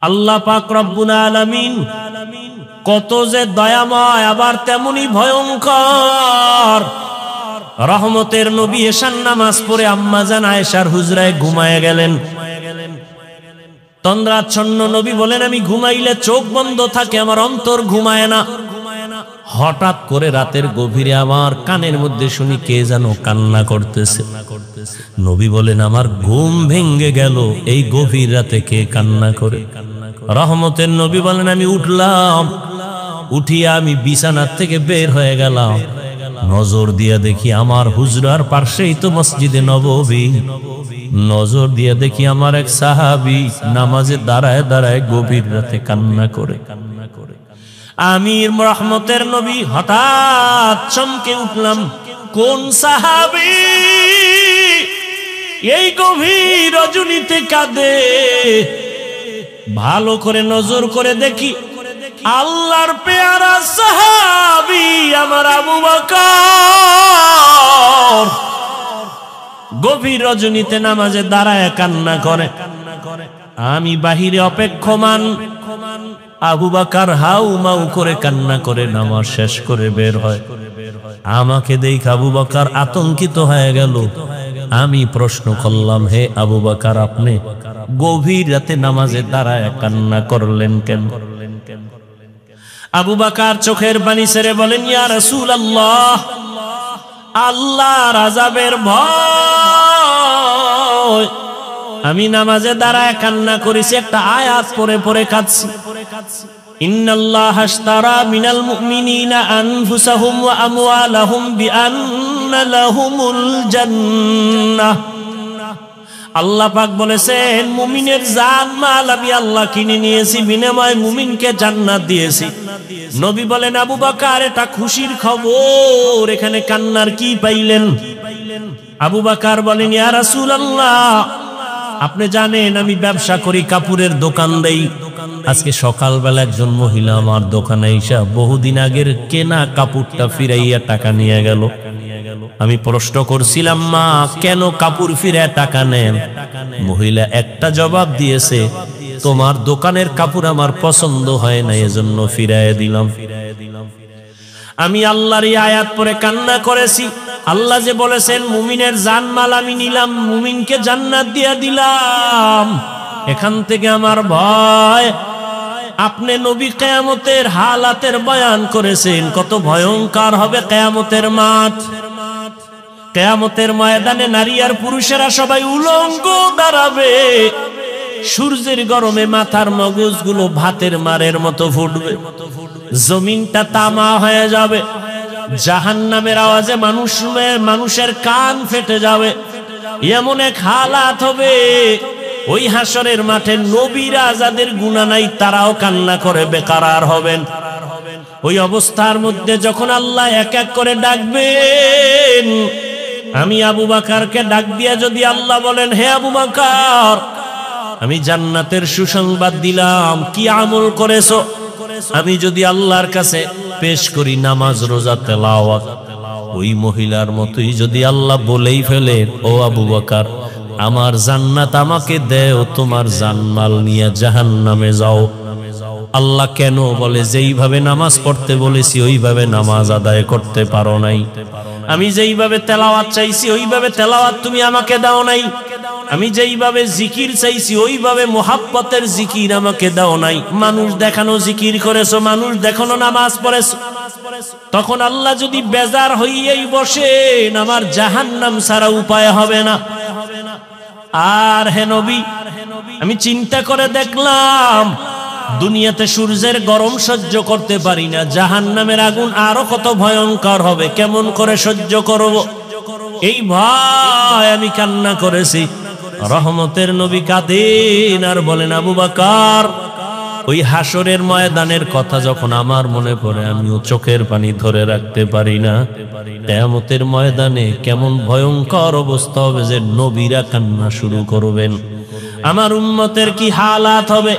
আল্লাহ পাক রব্বুল আলামিন কত যে দয়াময়, আবার তেমনি ভয়ঙ্কর। রহমতের নবী এশার নামাজ পড়ে আম্মাজান আয়েশার হুজরায় ঘুমায়ে গেলেন। তন্দ্রাচ্ছন্ন নবী বলেন, আমি ঘুমাইলে চোখ বন্ধ থাকে, আমার অন্তর ঘুমায় না। হঠাৎ করে রাতের গভীরে আমার কানের মধ্যে শুনি কে যেন কান্না করতেছে। নবী বলেন, আমার ঘুম ভেঙে গেল, এই গভীর রাতে কে কান্না করে? রহমতের নবী বলেন, আমি উঠলাম, উঠিয়া আমি বিছানার থেকে বের হয়ে গেলাম। নজর দিয়া দেখি আমার হুজরার পাশেই তো মসজিদে নববী। নজর দিয়া দেখি আমার এক সাহাবী নামাজে দাঁড়ায় দাঁড়ায় গভীর রাতে কান্না করে। আমি রহমতের নবী হঠাৎ চমকে উঠলাম, কোন সাহাবী এই গভীর রজনীতে কাঁদে? ভালো করে নজর করে দেখি, আল্লাহর পেয়ারা সাহাবী আমার আবু বকর গভীর রজনীতে নামাজে দাঁড়ায় কান্না করে। আমি বাহিরে অপেক্ষমান, আবু বকর হাউ মাউ করে কান্না করে নামাজ শেষ করে বের হয়। আমাকে দেখে আবু বকর আতঙ্কিত হয়ে গেল। আমি প্রশ্ন করলাম, হে আবু বকর, আপনি গভীর রাতে নামাজে দাঁড়ায় কান্না করলেন কেন? আবু বকর চোখের পানি ছেড়ে বলেন, ইয়া রাসূলুল্লাহ, আল্লাহর আযাবের ভয় আমি নামাজে দাঁড়ায় কান্না করেছি, একটা আয়াত পড়ে পড়ে কাঁদছি। ইন্নাল্লাহা আশতারা মিনাল মুমিনিনা আনফুসাহুম ওয়া আমওয়ালাহুম বিআন্না লাহুমুল জান্নাহ। আল্লাহ পাক বলেছেন, মুমিনের জান মাল আমি আল্লাহ কিনে নিয়েছি, বিনিময়ে মুমিনকে জান্নাত দিয়েছি। নবী বলেন, আবু বকর এটা খুশির খবর, এখানে কান্নার কি পাইলেন? আবু বকর বলেন, ইয়া রাসূলুল্লাহ, আপনি জানেন আমি ব্যবসা করি, কাপড়ের দোকান দেই। আজকে সকালবেলা একজন মহিলা আমার দোকানে এসে বহুদিন আগের কেনা কাপড়টা ফিরাইয়া টাকা নিয়ে গেল। আমি প্রশ্ন করছিলাম, মা কেন কাপড় ফিরে টাকা নেন? মহিলা একটা জবাব দিয়েছে, তোমার দোকানের কাপড় আমার পছন্দ হয় না, এজন্য ফিরাইয়া দিলাম। আমি আল্লাহর এই আয়াত পড়ে কান্না করেছি। আল্লাহ যে বলেছেন, মুমিনের জানমাল আমি নিলাম, মুমিনকে জান্নাত দিয়ে দিলাম। এখান থেকে আমার ভয়। আপনি নবী কিয়ামতের হালাতের বয়ান করেছেন, কত ভয়ঙ্কর হবে কিয়ামতের মাঠ। কিয়ামতের ময়দানে নারী আর পুরুষেরা সবাই উলঙ্গ দাঁড়াবে। সূর্যের গরমে মাথার মগজগুলো ভাতের মারের মতো ফুটবে, জমিনটা তামা হয়ে যাবে। জাহান্নামের আওয়াজে মানুষের কান ফেটে যাবে। এমন এক হালাত হবে, ওই হাসরের মাঠে নবীরা যাদের গুনাহ নাই তারাও কান্না করে বেকারার হবেন। ওই অবস্থার মধ্যে যখন আল্লাহ এক এক করে ডাকবেন, আমি আবু বকরকে ডাক দিয়া যদি আল্লাহ বলেন, হে আবু বকর, আমি জান্নাতের সুসংবাদ দিলাম, কি আমল করেছো? আমি যদি আল্লাহর কাছে পেশ করি নামাজ, রোজা, তেলাওয়াত, ওই মহিলার মতোই যদি আল্লাহ বলেই ফেলে, ও আবু বকর, আমার জান্নাত আমাকে দেও, তোমার জানমাল নিয়ে জাহান্নামে যাও। আল্লাহ কেন বলে, যেইভাবে নামাজ পড়তে বলেছি ওইভাবে নামাজ আদায় করতে পারো নাই। আমি যেইভাবে তেলাওয়াত চাইছি ওইভাবে তেলাওয়াত তুমি আমাকে দাও নাই। আমি যেইভাবে জিকির চাইছি ওইভাবে মোহাব্বতের জিকির আমাকে দাও নাই। মানুষ দেখানো জিকির করেছো, মানুষ দেখানো নামাজ পড়েছো। তখন আল্লাহ যদি বেজার হইয়াই বসেন, আমার জাহান্নাম ছাড়া উপায় হবে না। আর হে নবী, আমি চিন্তা করে দেখলাম, দুনিয়াতে সূর্যের গরম সহ্য করতে পারি না, জাহান্নামের আগুন আরো কত ভয়ঙ্কর হবে, কেমন করে সহ্য করব? এই ভয় আমি কান্না করেছি। রহমতের নবী কাঁদেন আর বলেন, আবু বকর, ওই হাসরের ময়দানের কথা যখন আমার মনে পড়ে, আমিও চোখের পানি ধরে রাখতে পারি না। কিয়ামতের ময়দানে কেমন ভয়ঙ্কর অবস্থা হবে যে নবীরা কান্না শুরু করবেন। আমার উম্মতের কি হালাত হবে?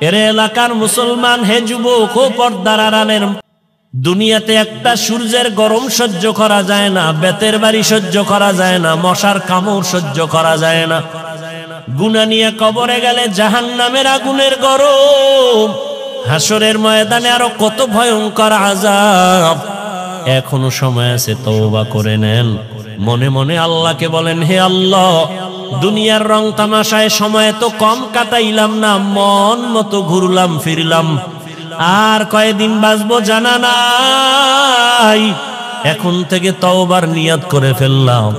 এর এলাকার মুসলমান, হে যুবক ও পর্দার আড়ালের, দুনিয়াতে একটা সূর্যের গরম সহ্য করা যায় না, বেতের বাড়ি সহ্য করা যায় না, মশার কামড় সহ্য করা যায় না। গুনাহ নিয়ে কবরে গেলে জাহান্নামের আগুনের গরম, হাসরের ময়দানে আরো কত ভয়ঙ্কর আযাব। এখনো সময় আছে, তওবা করে নেন। মনে মনে আল্লাহকে বলেন, হে আল্লাহ, দুনিয়ার রং তামাশায় সময় তো কম কাটাইলাম না, মন মতো ঘুরলাম ফিরলাম, আর কয়দিন বাঁচবো জানা নাই। এখন থেকে তওবার নিয়ত করে ফেললাম,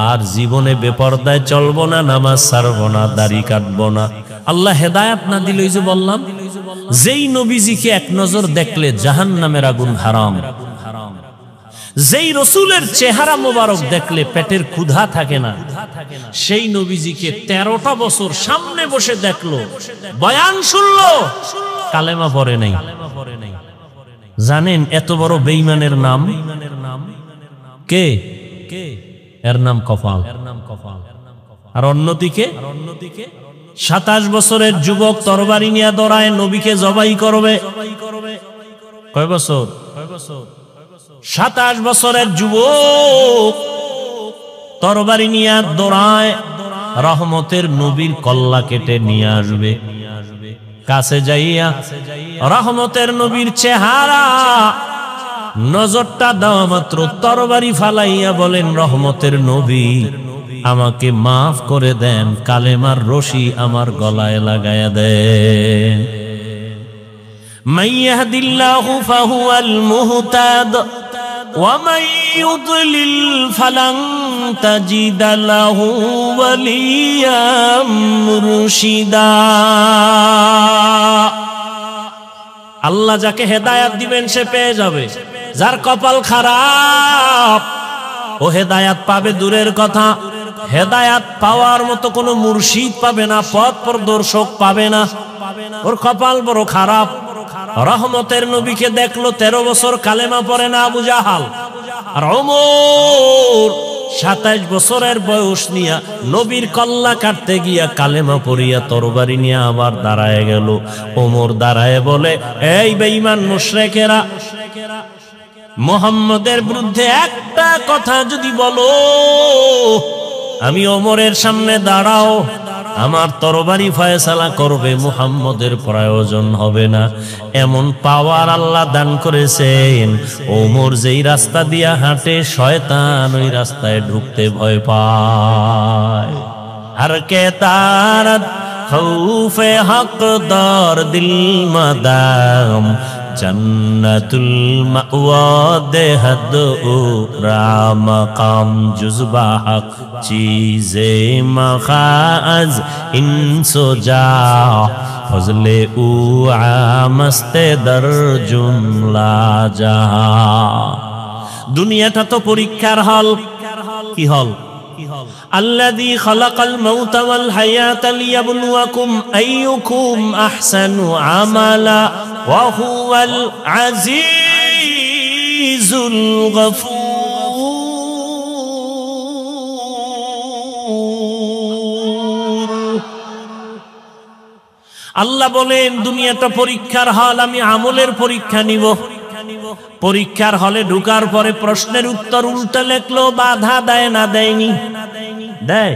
আর জীবনে বেপরদায় চলবো না, নামাজ ছাড়বো না, দাড়ি কাটবো না। আল্লাহ হেদায়েত না দিলে, ওই যে বললাম, যেই নবীজিকে এক নজর দেখলে জাহান্নামের আগুন হারাম, যেই রসুলের চেহারা মোবারক দেখলে পেটের ক্ষুধা থাকে না, সেই নবীজিকে 13টা বছর সামনে বসে দেখলো, বয়ান শুনলো, কালেমা পড়ে নাই। জানেন এত বড় বেঈমানের নাম কে? এর নাম কপাল। আর অন্যদিকে 27 বছরের যুবক তরবারি নিয়ে দৌড়ায়, নবীকে জবাই করবে। কয় বছর? 27 বছরের যুবক তরবারি নিয়ে দৌড়ায়, রহমতের নবীর কল্লা কেটে নিয়ে আসবে। কাছে যাইয়া রহমতের নবীর চেহারা নজরটা দেওয়া মাত্র তরবারি ফালাইয়া বলেন, রহমতের নবী, আমাকে মাফ করে দেন, কালেমার রশি আমার গলায় লাগায়া দেন। মান ইয়াহদিল্লাহু ফাহুয়াল মুহতাদ ওয়া মান ইউদ্লিল ফালান তাজিদা লাহু ওয়ালিয়াম মুরশিদা। আল্লাহ যাকে হেদায়েত দিবেন সে পেয়ে যাবে, যার কপাল খারাপ ও হেদায়েত পাবে দূরের কথা, হেদায়েত পাওয়ার মতো কোনো মুর্শিদ পাবে না, পথ প্রদর্শক পাবে না, ওর কপাল বড় খারাপ। রহমতের নবীকে দেখলো, 13 বছর কালেমা পড়ে না আবু জাহাল। আর ওমর 27 বছরের বয়স নিয়া নবীর কল্লা কাটতে গিয়া কালেমা পড়িয়া তরবারি নিয়ে আবার দাঁড়ায় গেল। ওমর দাঁড়ায় বলে, এই বেঈমান মুশরিকেরা, মুহাম্মদের বিরুদ্ধে একটা কথা যদি বলো, আমি ওমরের সামনে দাঁড়াও, আমার তরবারি ফয়সালা করবে, মুহাম্মদের প্রয়োজন হবে না। এমন পাওয়ার আল্লাহ দান করেছেন, ওমর যেই রাস্তা দিয়া হাঁটে শয়তান ওই রাস্তায় ঢুকতে ভয় পায়। আর কে তারাত খৌফে হকদার দিল মাদাম, জন্নতুল মাওয়া দেহদ ও রামকাম, জুজবা হক চীজে মখাজ ইনসো যা, ফজলে উ আমস্তে দর জুমলা জাহা। দুনিয়াটা তো পরীক্ষার হল। কি হল? আল্লাযী খালাকাল মাউতা ওয়াল হায়াতা লিয়াবলুয়াকুম আইয়ুকুম আহসানু আমালা ওয়া হুয়াল আজিজুল গফুর। আল্লাহ বলেন, দুনিয়াটা পরীক্ষার হল, আমি আমলের পরীক্ষা নিব। পরীক্ষার হলে ঢুকার পরে প্রশ্নের উত্তর উল্টা লেখলো, বাধা দেয় না? দেয়নি? দেয়।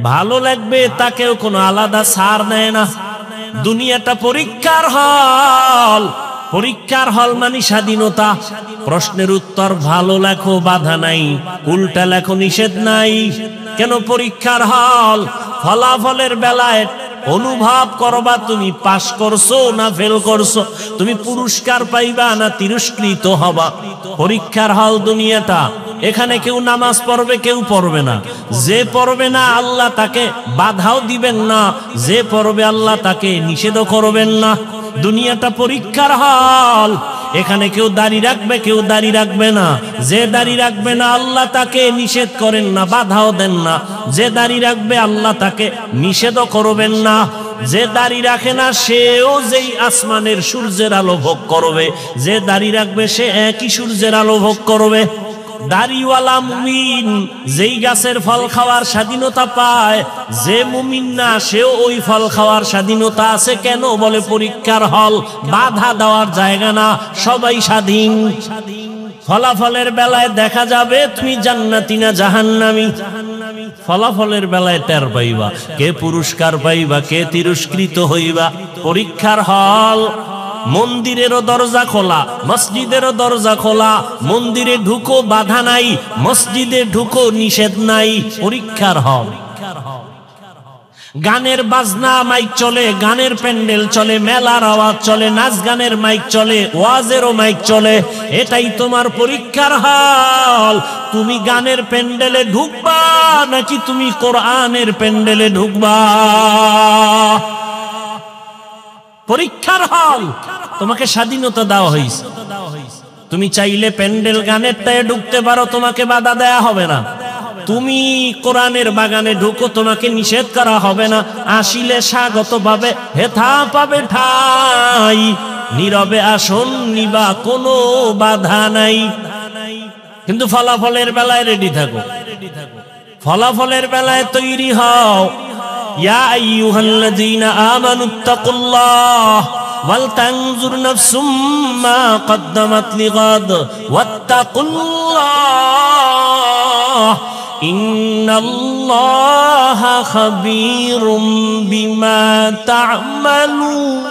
ভালো লাগবে তাকেও কোনো আলাদা ছাড় দেয় না। দুনিয়াটা পরীক্ষার হল। পরীক্ষার হল মানে স্বাধীনতা। প্রশ্নের উত্তর ভালো লেখো, বাধা নাই, উল্টা লেখো, নিষেধ নাই। কেন পরীক্ষার হল? ফলাফলের বেলায় অনুভব করবা তুমি পাস করছো না ফেল করছো, তুমি পুরস্কার পাইবা না তিরস্কৃত হবা। পরীক্ষার হল দুনিয়াটা। এখানে কেউ নামাজ পড়বে, কেউ পড়বে না। যে পড়বে না আল্লাহ তাকে বাধাও দিবেন না, যে পড়বে আল্লাহ তাকে নিষেধও করবেন না। দুনিয়াটা পরীক্ষার হল। এখানে কেউ দাড়ি রাখবে, কেউ দাড়ি রাখবে না। যে দাড়ি রাখবে না আল্লাহ তাকে নিষেধ করেন না, বাধাও দেন না। যে দাড়ি রাখবে আল্লাহ তাকে নিষেধও করবেন না। যে দাড়ি রাখে না সেও যেই আসমানের সূর্যের আলো ভোগ করবে, যে দাড়ি রাখবে সে একই সূর্যের আলো ভোগ করবে। দাড়িওয়ালা মুমিন যেই গাছের ফল খাওয়ার স্বাধীনতা পায়, যে মুমিন না সেও ওই ফল খাওয়ার স্বাধীনতা আছে। কেন? বলে পরীক্ষার হল, বাধা দেওয়ার জায়গা না, সবাই স্বাধীন। ফলাফলের বেলায় দেখা যাবে তুমি জান্নাতি না জাহান্নামী। ফলাফলের বেলায় টের পাইবা কে পুরস্কার পাইবা, কে তিরস্কৃত হইবা। পরীক্ষার হল। মন্দিরেরও দরজা খোলা, মসজিদেরও দরজা খোলা। মন্দিরে ঢুকো বাধা নাই, মসজিদে ঢুকো নিষেধ নাই। পরীক্ষার হল। গানের বাজনা মাইক চলে, গানের প্যান্ডেল চলে, মেলার আওয়াজ চলে, নাচ গানের মাইক চলে, ওয়াজেরও মাইক চলে। এটাই তোমার পরীক্ষার হল। তুমি গানের প্যান্ডেলে ঢুকবা নাকি তুমি কোরআনের প্যান্ডেলে ঢুকবা? পরীক্ষার হল। তোমাকে স্বাধীনতা দেওয়া হয়েছে, তুমি চাইলে প্যান্ডেল গানেরটায় ঢুকতে পারো, তোমাকে বাধা দেয়া হবে না। তুমি কোরআনের বাগানে ঢুকো, তোমাকে নিষেধ করা হবে না। আসিলে স্বাগত পাবে, হেথা পাবে ঠাই। নীরবে আসন নিবা, কোনো বাধা নাই। কিন্তু ফলাফলের বেলায় রেডি থাকো, ফলাফলের বেলায় তৈরি হও। ইয়া আইয়ুহাল্লাযীনা আমানুত্তাকুল্লাহ ওয়াল তানজুর নাফসুম মা কদ্দামাত লিগাদ ওয়াত্তাকুল্লাহ ইন্নাল্লাহা খাবীরুম বিমা তা'মালুন।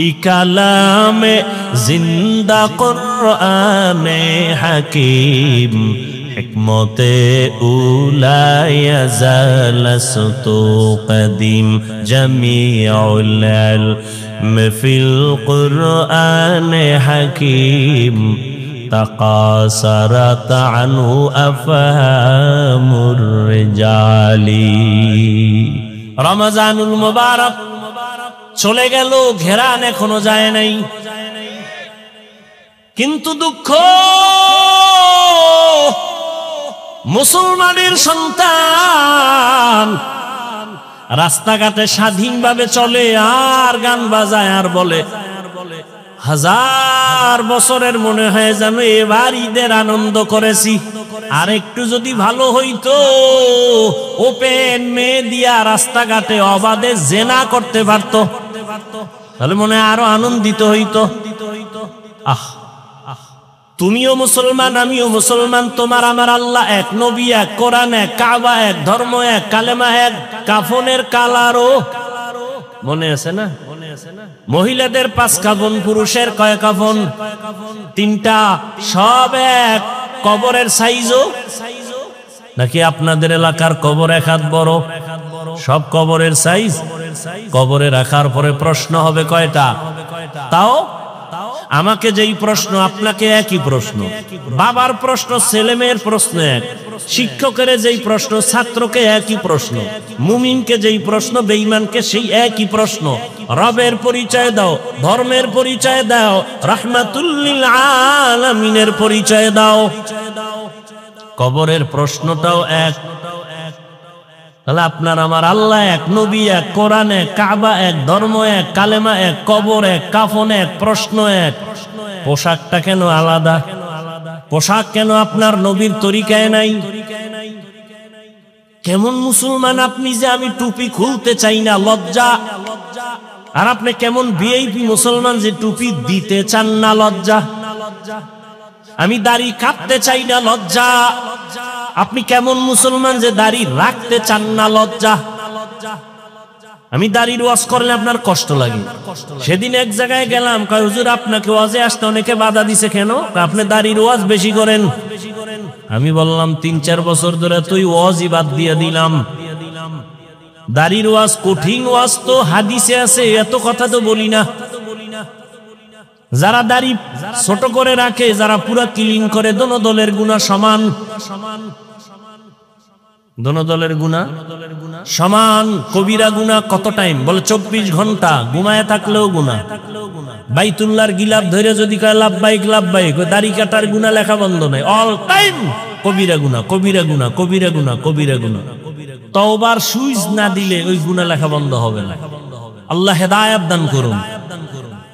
ই কালামে জিন্দা কুরআনে হাকীম হিকমতে উলায়া জালাসতু কদিম জামিউল ইলম ফিল কুরআনে হাকীম তাকাসারাত আনহু আফহামুর রিজালি। রমজানুল মুবারক চলে গেল, ঘেরান এখনো যায় নাই। কিন্তু দুঃখ, মুসলমানের সন্তান রাস্তাঘাটে স্বাধীনভাবে চলে আর গান বাজায় আর বলে, হাজার বছরের মনে হয় যেন এবার ঈদের আনন্দ করেছি, আর একটু যদি ভালো হইতো ওপেন মেয়ে দিয়া রাস্তাঘাটে অবাধে জেনা করতে পারতো, তাহলে মনে হয় আরো আনন্দিত হইতো। আহ, তুমিও মুসলমান, আমিও মুসলমান, তোমার আমার আল্লাহ এক, নবী এক, কোরআন এক, কাবা এক, ধর্ম এক, কালেমা এক, কাফনের কালারও মনে আছে না? মহিলাদের 5 কাফন, পুরুষের কয় কাফন? 3টা, সব এক। কবরের সাইজও নাকি আপনাদের এলাকার কবর এক হাত বড়? সব কবরের সাইজ। কবরে রাখার পরে প্রশ্ন হবে কয়টা? তাও আমাকে যেই প্রশ্ন আপনাকে একই প্রশ্ন, বাবার প্রশ্ন ছেলে মেয়ের প্রশ্ন এক, শিক্ষকের যেই প্রশ্ন ছাত্রকে একই প্রশ্ন, মুমিনকে যেই প্রশ্ন বেঈমানকে সেই একই প্রশ্ন। রবের পরিচয় দাও, ধর্মের পরিচয় দাও, রাহমাতুল লিল আলামিনের পরিচয় দাও। কবরের প্রশ্নটাও এক। তাহলে আপনার আমার আল্লাহ এক, নবী এক, কোরআন এক, কাবা এক, ধর্ম এক, কালেমা এক, কবর এক, কাফন এক, প্রশ্ন এক। পোশাকটা কেন আলাদা? পোশাক কেন আপনার নবীর তরিকায় নাই? কেমন মুসলমান আপনি যে আমি টুপি খুলতে চাই না, লজ্জা। আর আপনি কেমন ভিআইপি মুসলমান যে টুপি দিতে চান না, লজ্জা। আমি দাড়ি কাটতে চাই না, লজ্জা। আপনি কেমন মুসলমান যে দাড়ি রাখতে চান না, লজ্জা। আমি দাড়ির ওয়াজ করলে আপনার কষ্ট লাগে। সেদিন এক জায়গায় গেলাম, কয় হুজুর আপনাকে ওয়াজে আসতে অনেকে বাধা দিছে কেন? আপনি দাড়ির ওয়াজ বেশি করেন। আমি বললাম 3-4 বছর ধরে তুই ওয়াজই বাদ দিয়ে দিলাম। দাড়ির ওয়াজ কঠিন ওয়াজ তো হাদিসে আছে, এত কথা তো বলি না। যারা দাড়ি ছোট করে রাখে, যারা পুরা ক্লিন করে, দোনো দলের গুনাহ সমান। দোনো দলের গুনাহ সমান। কবিরা গুনাহ কত টাইম? বলে 24 ঘন্টা ঘুমায় থাকলেও গুনাহ। বাইতুল্লাহর গিলাফ ধরে যদি কয় লাব্বাইক লাব্বাইক, দাড়ি কাটার গুনাহ লেখা বন্ধ নাই, অল টাইম কবিরা গুনাহ, কবিরা গুনাহ, কবিরা গুনাহ, কবিরা গুনাহ। তওবার সুইচ না দিলে ওই গুনাহ লেখা বন্ধ হবে না। আল্লাহ হেদায়েত দান করুন।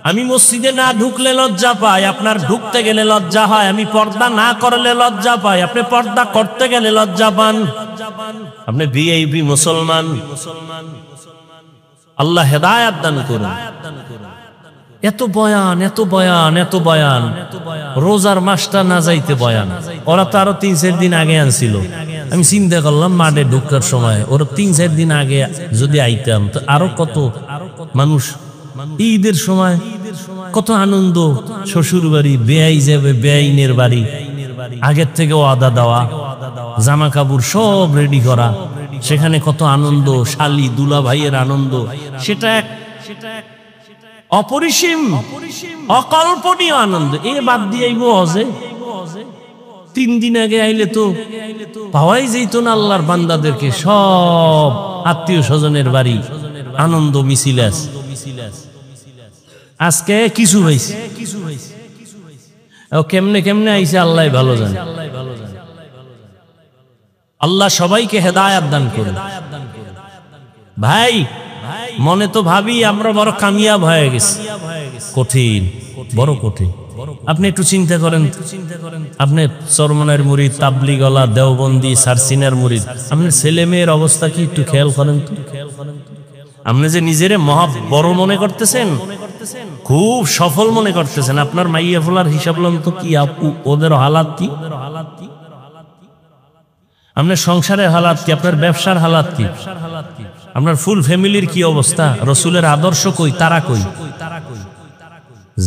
আমি মসজিদে না ঢুকলে লজ্জা পাই, আপনার ঢুকতে গেলে লজ্জা হয়। আমি পর্দা না করলে লজ্জা পাই, আপনি পর্দা করতে গেলে লজ্জা পান। আপনি ভিআইপি মুসলমান। আল্লাহ হেদায়েত দান করুন। এত বয়ান, এত বয়ান, এত বয়ান, রোজার মাসটা না যাইতে বয়ান। ওরা তো আরো 3-4 দিন আগে আনছিল। আমি চিন্তা করলাম মাঠে ঢুকার সময় ওরা 3-4 দিন আগে যদি আইতাম তো আরো কত মানুষ। ঈদের সময় কত আনন্দ, শ্বশুর বাড়ি, বেআই যাবে বেআইনের বাড়ি, আগের থেকে ওয়াদা দেওয়া, জামা কাপড় সব রেডি করা, সেখানে কত আনন্দ, শালি দুলা ভাইয়ের আনন্দ, সেটা এক অপরিসীম অকল্পনীয় আনন্দ। এ বাদ দিয়ে আইবো হজে 3 দিন আগে আইলে তো পাওয়াই যেত না আল্লাহর বান্দাদেরকে। সব আত্মীয় স্বজনের বাড়ি আনন্দ মিছিল আছে। আজকে কিছু হয়েছে, কেমনে কেমনে আইছে আল্লাহ ভালো জানে। আল্লাহ সবাইকে হেদায়েত দান করুন। ভাই মনে তো ভাবি আমরা বড় কামিয়াব হয়ে গেছি, কঠিন, বড় কঠিন। আপনি একটু চিন্তা করেন, আপনি চরমনের মুরিদ, তাবলিগওয়ালা, দেওবন্দি, সারসিনার মুরিদ, আপনার ছেলে মেয়ের অবস্থা কি একটু খেয়াল করেন তো। আপনি যে নিজেরে মহা বড় মনে করতেছেন, খুব সফল মনে করতেছেন, আপনার মাইয়া ফোলার হিসাব লন তো কি, আপু ওদের হালাত কি, আপনার সংসারের হালাত কি, আপনার ব্যবসার হালাত কি, আপনার ফুল ফ্যামিলির কি অবস্থা, রসুলের আদর্শ কই, তারা কই।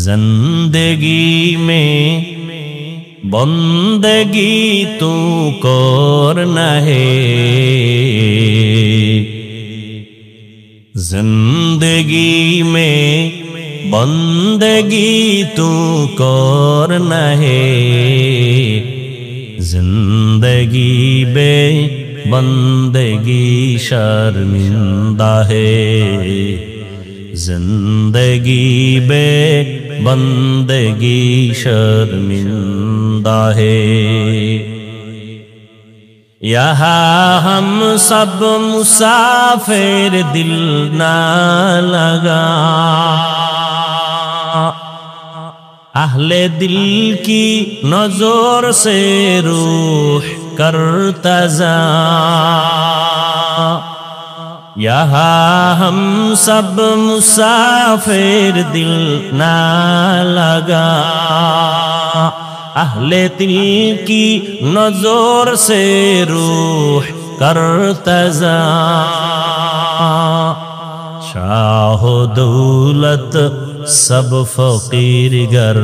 জিন্দেগি মে বন্দেগি তু করনা হে, जिंदगी में बंदगी तू करना है, जिंदगी बे बंदगी शर्मिंदा है, जिंदगी बे बंदगी शर्मिंदा है। यहाँ हम सब मुसाफिर, दिल ना लगा, अहले दिल की नजर से रूह करता जा। यहाँ हम सब मुसाफिर, दिल ना लगा, अहले दिल की नजर से रूह करता जा। शाह दौलत सब फकीर गर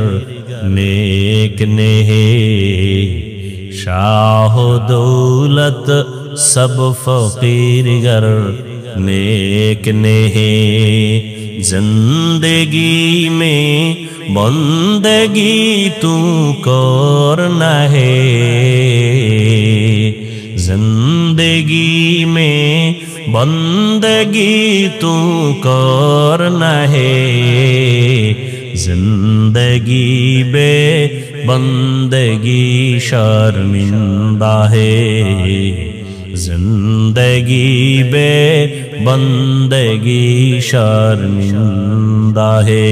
नेक ने है, शाह दौलत सब फकीर गर नेक ने है, जिंदगी में बंदगी तू करना है, जिंदगी में बंदगी तू करना है, जिंदगी बे बंदगी शर्मिंदा है, जिंदगी बे बंदगी शर्मिंदा है,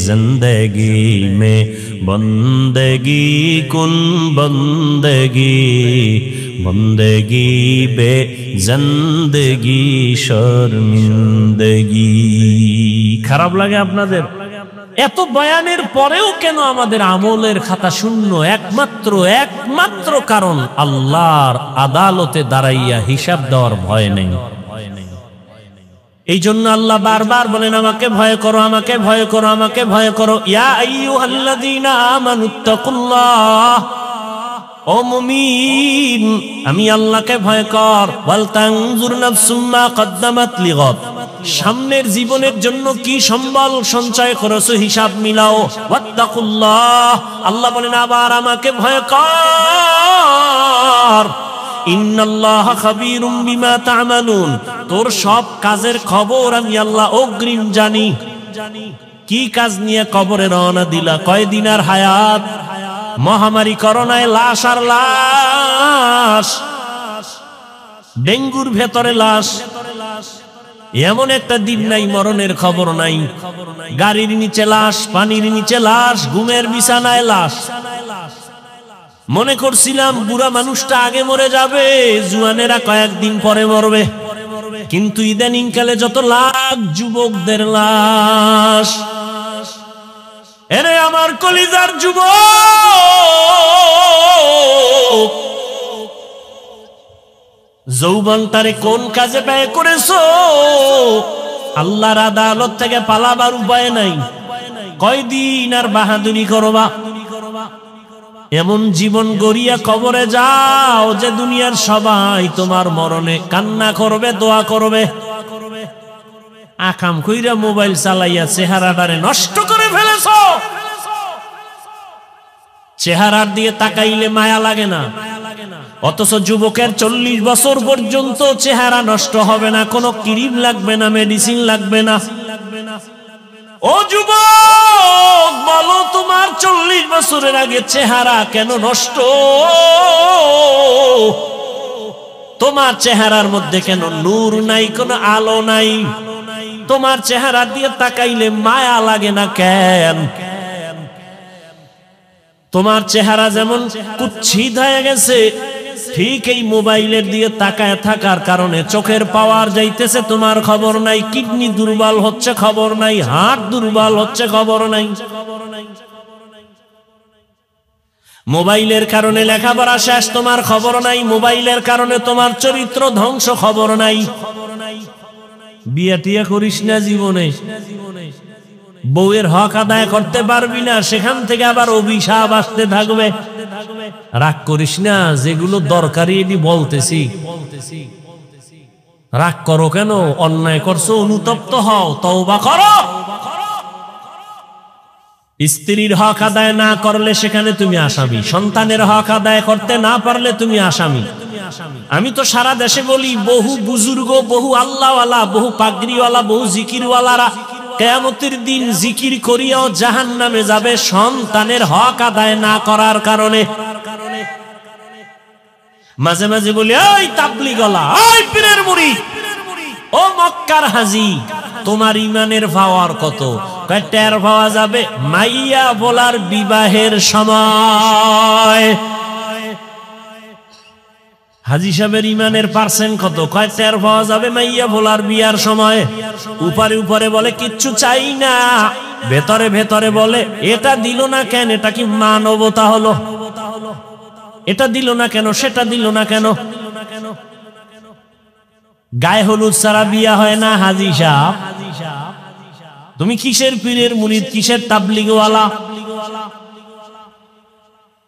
जिंदगी में बंदगी कुन बंदगी, बंदगी बे जिंदगी शर्मिंदगी। খারাপ লাগে আপনাদের? এত বয়ানের পরেও কেন আমাদের আমলের খাতা শূন্য? একমাত্র কারণ আল্লাহর আদালতে দাঁড়াইয়া হিসাব দেওয়ার ভয় নেই। এই জন্য আল্লাহ বারবার বলেন আমাকে ভয় করো, আমাকে ভয় করো, আমাকে ভয় করো। ইয়া আইয়ুহাল্লাযীনা আমানুত্তাকুল্লাহ, ও মুমিন আমি আল্লাহকে ভয় কর। ওয়াল তানজুর নাফসুম মা কদ্দামাত লিগাদ, সামনের জীবনের জন্য কি সম্বল সঞ্চয় করেছো হিসাব মিলাও। ওয়াত্তাকুল্লাহ, আল্লাহ বলেন আবার আমাকে ভয় কর। ইন্নাল্লাহা খাবীরুম বিমা তা'মালুন, তোর সব কাজের খবর আমি আল্লাহ অগ্রিম জানি। কি কাজ নিয়ে কবরে রওনা দিলা? কয়দিনের হায়াত? মহামারী করোনায় লাশ আর লাশ, ডেঙ্গুর ভেতরে লাশ, এমন একটা দিন নাই মরণের খবর নাই। গাড়ির নিচে লাশ, পানির নিচে লাশ, ঘুমের বিছানায় লাশ। মনে করছিলাম বুড়া মানুষটা আগে মরে যাবে, জুয়ানেরা কয়েকদিন পরে মরবে, কিন্তু ইদানিং কালে যত লাখ যুবকদের লাশ, এরে আমার কলিজার যুবক, যৌবনটারে কোন কাজে ব্যয় করেছো? আল্লাহর আদালত থেকে পালাবার উপায় নাই। কয়দিন আর বাহাদুরি করবা? এমন জীবন গড়িয়া কবরে যাও যে দুনিয়ার সবাই তোমার মরণে কান্না করবে, দোয়া করবে। আকাম কইরা মোবাইল চালাইয়া চেহারাটারে নষ্ট করে ফেলেছো। চেহারার দিয়ে তাকাইলে মায়া লাগে না, অথচ যুবকের 40 বছর পর্যন্ত চেহারা নষ্ট হবে না, কোনো ক্রিম লাগবে না, মেডিসিন লাগবে না। ও যুবক, বলো তোমার 40 বছরের আগে চেহারা কেন নষ্ট? তোমার চেহারার মধ্যে কেন নূর নাই, কোনো আলো নাই? তোমার চেহারা দিয়ে তাকাইলে মায়া লাগে না কেন? তোমার চেহারা যেমন কুৎসিত হয়ে গেছে, ঠিক এই মোবাইলের দিয়ে তাকায় থাকার কারণে চোখের পাওয়ার যাইতেছে, তোমার খবর নাই। কিডনি দুর্বল হচ্ছে, খবর নাই। হার্ট দুর্বল হচ্ছে, খবর নাই। মোবাইলের কারণে লেখাপড়া শেষ, তোমার খবর নাই। মোবাইলের কারণে তোমার চরিত্র ধ্বংস, খবর নাই। বিয়ে টিয়া করিস না জীবনে, বউয়ের হক আদায় করতে পারবি না, সেখান থেকে আবার অভিশাপ আসতে থাকবে। রাগ করিস না, যেগুলো দরকারি এটি বলতেছি। রাগ করো কেন? অন্যায় করছো, অনুতপ্ত হও, তওবা করো। স্ত্রীর হক আদায় না করলে সেখানে তুমি আসামি। সন্তানের হক আদায় করতে না পারলে তুমি আসামি। আমি তো সারা দেশে বলি, বহু বুজুর্গ, বহু আল্লাহওয়ালা, বহু পাগড়িওয়ালা, বহু জিকিরওয়ালারা কিয়ামতের দিন জিকির করিয়াও জাহান্নামে যাবে সন্তানের হক আদায় না করার কারণে। মাঝে মাঝে বলি, ওই তাবলীগওয়ালা, ওই পীরের মুরিদ, ও মক্কার হাজী, তোমার ইমানের পাওয়ার কত? টের পাওয়া যাবে মাইয়া বলার বিবাহের সময়। হাজী সাহেবের ইমানের পার্সেন্ট কত? কয় টের পাওয়া যাবে মাইয়া বলার বিয়ার সময়। উপরে উপরে বলে কিচ্ছু চাই না, ভেতরে ভেতরে বলে এটা দিল না কেন? এটা কি মানবতা হলো? এটা দিল না কেন, সেটা দিল না কেন? গায়ে হলুদ ছাড়া বিয়া হয় না হাজী সাহেব। তুমি কিসের পীরের মুরিদ, কিসের তাবলীগওয়ালা?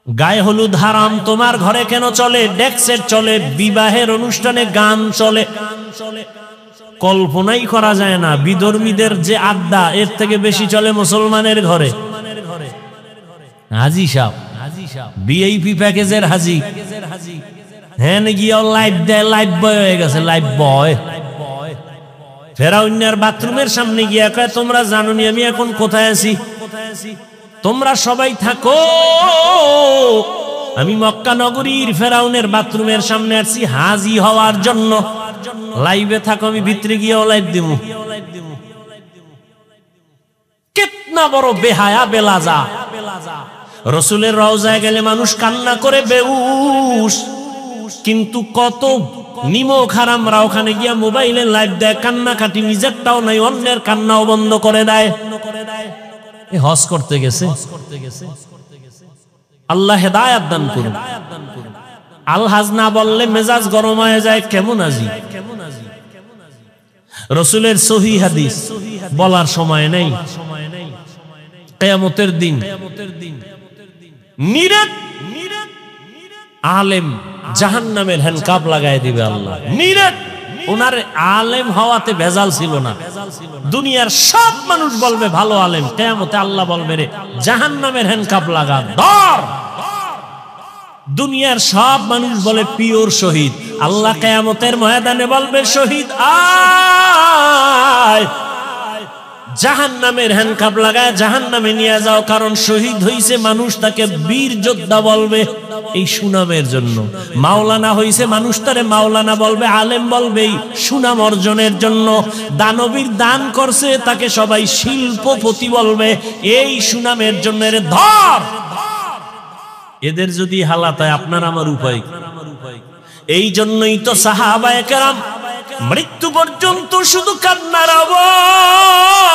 গায়ে হলুদ হারাম তোমার ঘরে কেন চলে? ডেক্সের চলে, বিবাহের অনুষ্ঠানে গান চলে, কল্পনাই করা যায় না। বিধর্মীদের যে আড্ডা, এর থেকে বেশি চলে মুসলমানের ঘরে। হাজী সাহেব ভিআইপি প্যাকেজের হাজী, হ্যাঁ গিয়ে লাইভ দেয়, লাইভ বয় হয়ে গেছে, লাইভ বয়। ফেরাউনের বাথরুমের সামনে গিয়া কয়, তোমরা জানো নি আমি এখন কোথায় আছি? তোমরা সবাই থাকো, আমি মক্কা নগরীর ফেরাউনের বাথরুমের সামনে আসছি হাজী হওয়ার জন্য। লাইভে থাকো, আমি ভিতরে গিয়েও লাইভ দিব। কিতনা বড় বেহায়া বেলাজা! রসুলের রওজায় গেলে মানুষ কান্না করে বেহুশ, কিন্তু কত নিমক হারামরা ওখানে গিয়া মোবাইলে লাইভ দেয়, কান্নাকাটি নিজেরটাও নাই, অন্যের কান্নাও বন্ধ করে দেয়। হজ করতে গেছে, আল্লাহ হেদায়েত দান করুন। আল হাজ না বললে মেজাজ গরম হয়ে যায়, কেমন আজি? রসুলের সহিহ হাদিস বলার সময় নেই। কিয়ামতের দিন নিরেট আলেম জাহান্নামের হ্যান্ডকাপ লাগায় দিবে আল্লাহ। নিরেট ওনার আলেম হওয়াতে ভেজাল ছিল না। দুনিয়ার সব মানুষ বলবে ভালো আলেম, কিয়ামতে আল্লাহ বলবে রে জাহান্নামের হ্যান্ডকাপ লাগা ধর। দুনিয়ার সব মানুষ বলে পিওর শহীদ, আল্লাহ কিয়ামতের ময়দানে বলবে শহীদ আয়, জাহান্নামের হ্যান্ডকাপ লাগায় জাহান্নামে নিয়ে যাও। কারণ শহীদ হইছে মানুষ তাকে বীর যোদ্ধা বলবে এই সুনামের জন্য। মাওলানা হইছে মানুষ তারে মাওলানা বলবে, আলেম বলবে এই সুনাম অর্জনের জন্য। দানবীর দান করছে তাকে সবাই শিল্পপতি বলবে এই সুনামের জন্য। এর ধর, এদের যদি হালাত হয় আপনার আমার উপায়। এই জন্যই তো সাহাবায়ে কেরাম মৃত্যু পর্যন্ত শুধু কান্নার আওয়াজ,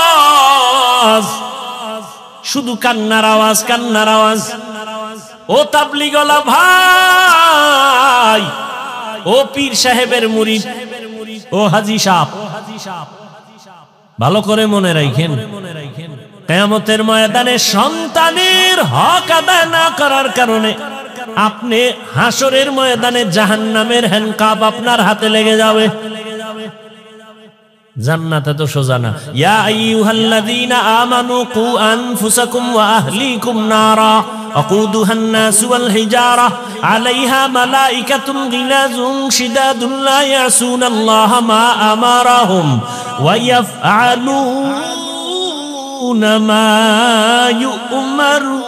শুধু কান্নার আওয়াজ, কান্নার আওয়াজ। ও তাবলীগওয়ালা ভাই, ও পীর সাহেবের মুরিদ, ও হাজী সাহেব, ভালো করে মনে রাখেন, কিয়ামতের ময়দানে সন্তানের হক আদায় না করার কারণে আপনি হাসরের ময়দানে জাহান্নামের হ্যান্ডকাপ আপনার হাতে লেগে যাবে। জান্নাতে তো সোজা না। ইয়া আইয়ুহাল্লাযীনা আমানু কু আনফুসাকুম ওয়া আহলিকুম নারা ওয়াকুদুহান নাস ওয়াল হিজারা আলাইহা মালাইকাতুন গিলাযুন শিদাদুন লা ইয়াসুনাল্লাহা মা আমারাহুম ওয়া ইয়াফআলুনা মা ইউমারুন।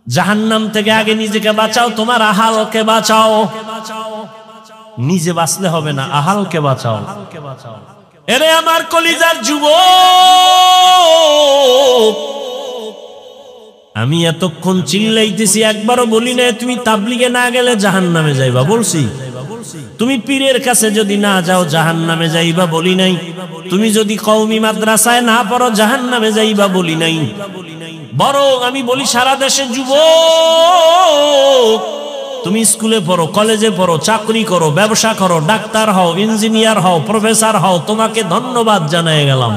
জাহান্নাম থেকে আগে নিজেকে বাঁচাও, তোমার আহালকে বাঁচাও। নিজে বাঁচলে হবে না, আহালকে বাঁচাও। এরে আমার কলিজার যুবক, আমি এতক্ষণ চিল্লাইতেছি, একবারও বলি না তুমি তাবলীগে না গেলে জাহান্নামে যাইবা, বলছি? তুমি পীরের কাছে যদি না যাও জাহান্নামে যাইবা, বলি নাই? তুমি যদি কওমি মাদ্রাসায় না পড়ো জাহান্নামে যাইবা, বলি নাই? বরং আমি বলি সারা দেশের যুবক, তুমি স্কুলে পড়ো, কলেজে পড়ো, চাকরি করো, ব্যবসা করো, ডাক্তার হও, ইঞ্জিনিয়ার হও, প্রফেসর হও, তোমাকে ধন্যবাদ জানাই গেলাম।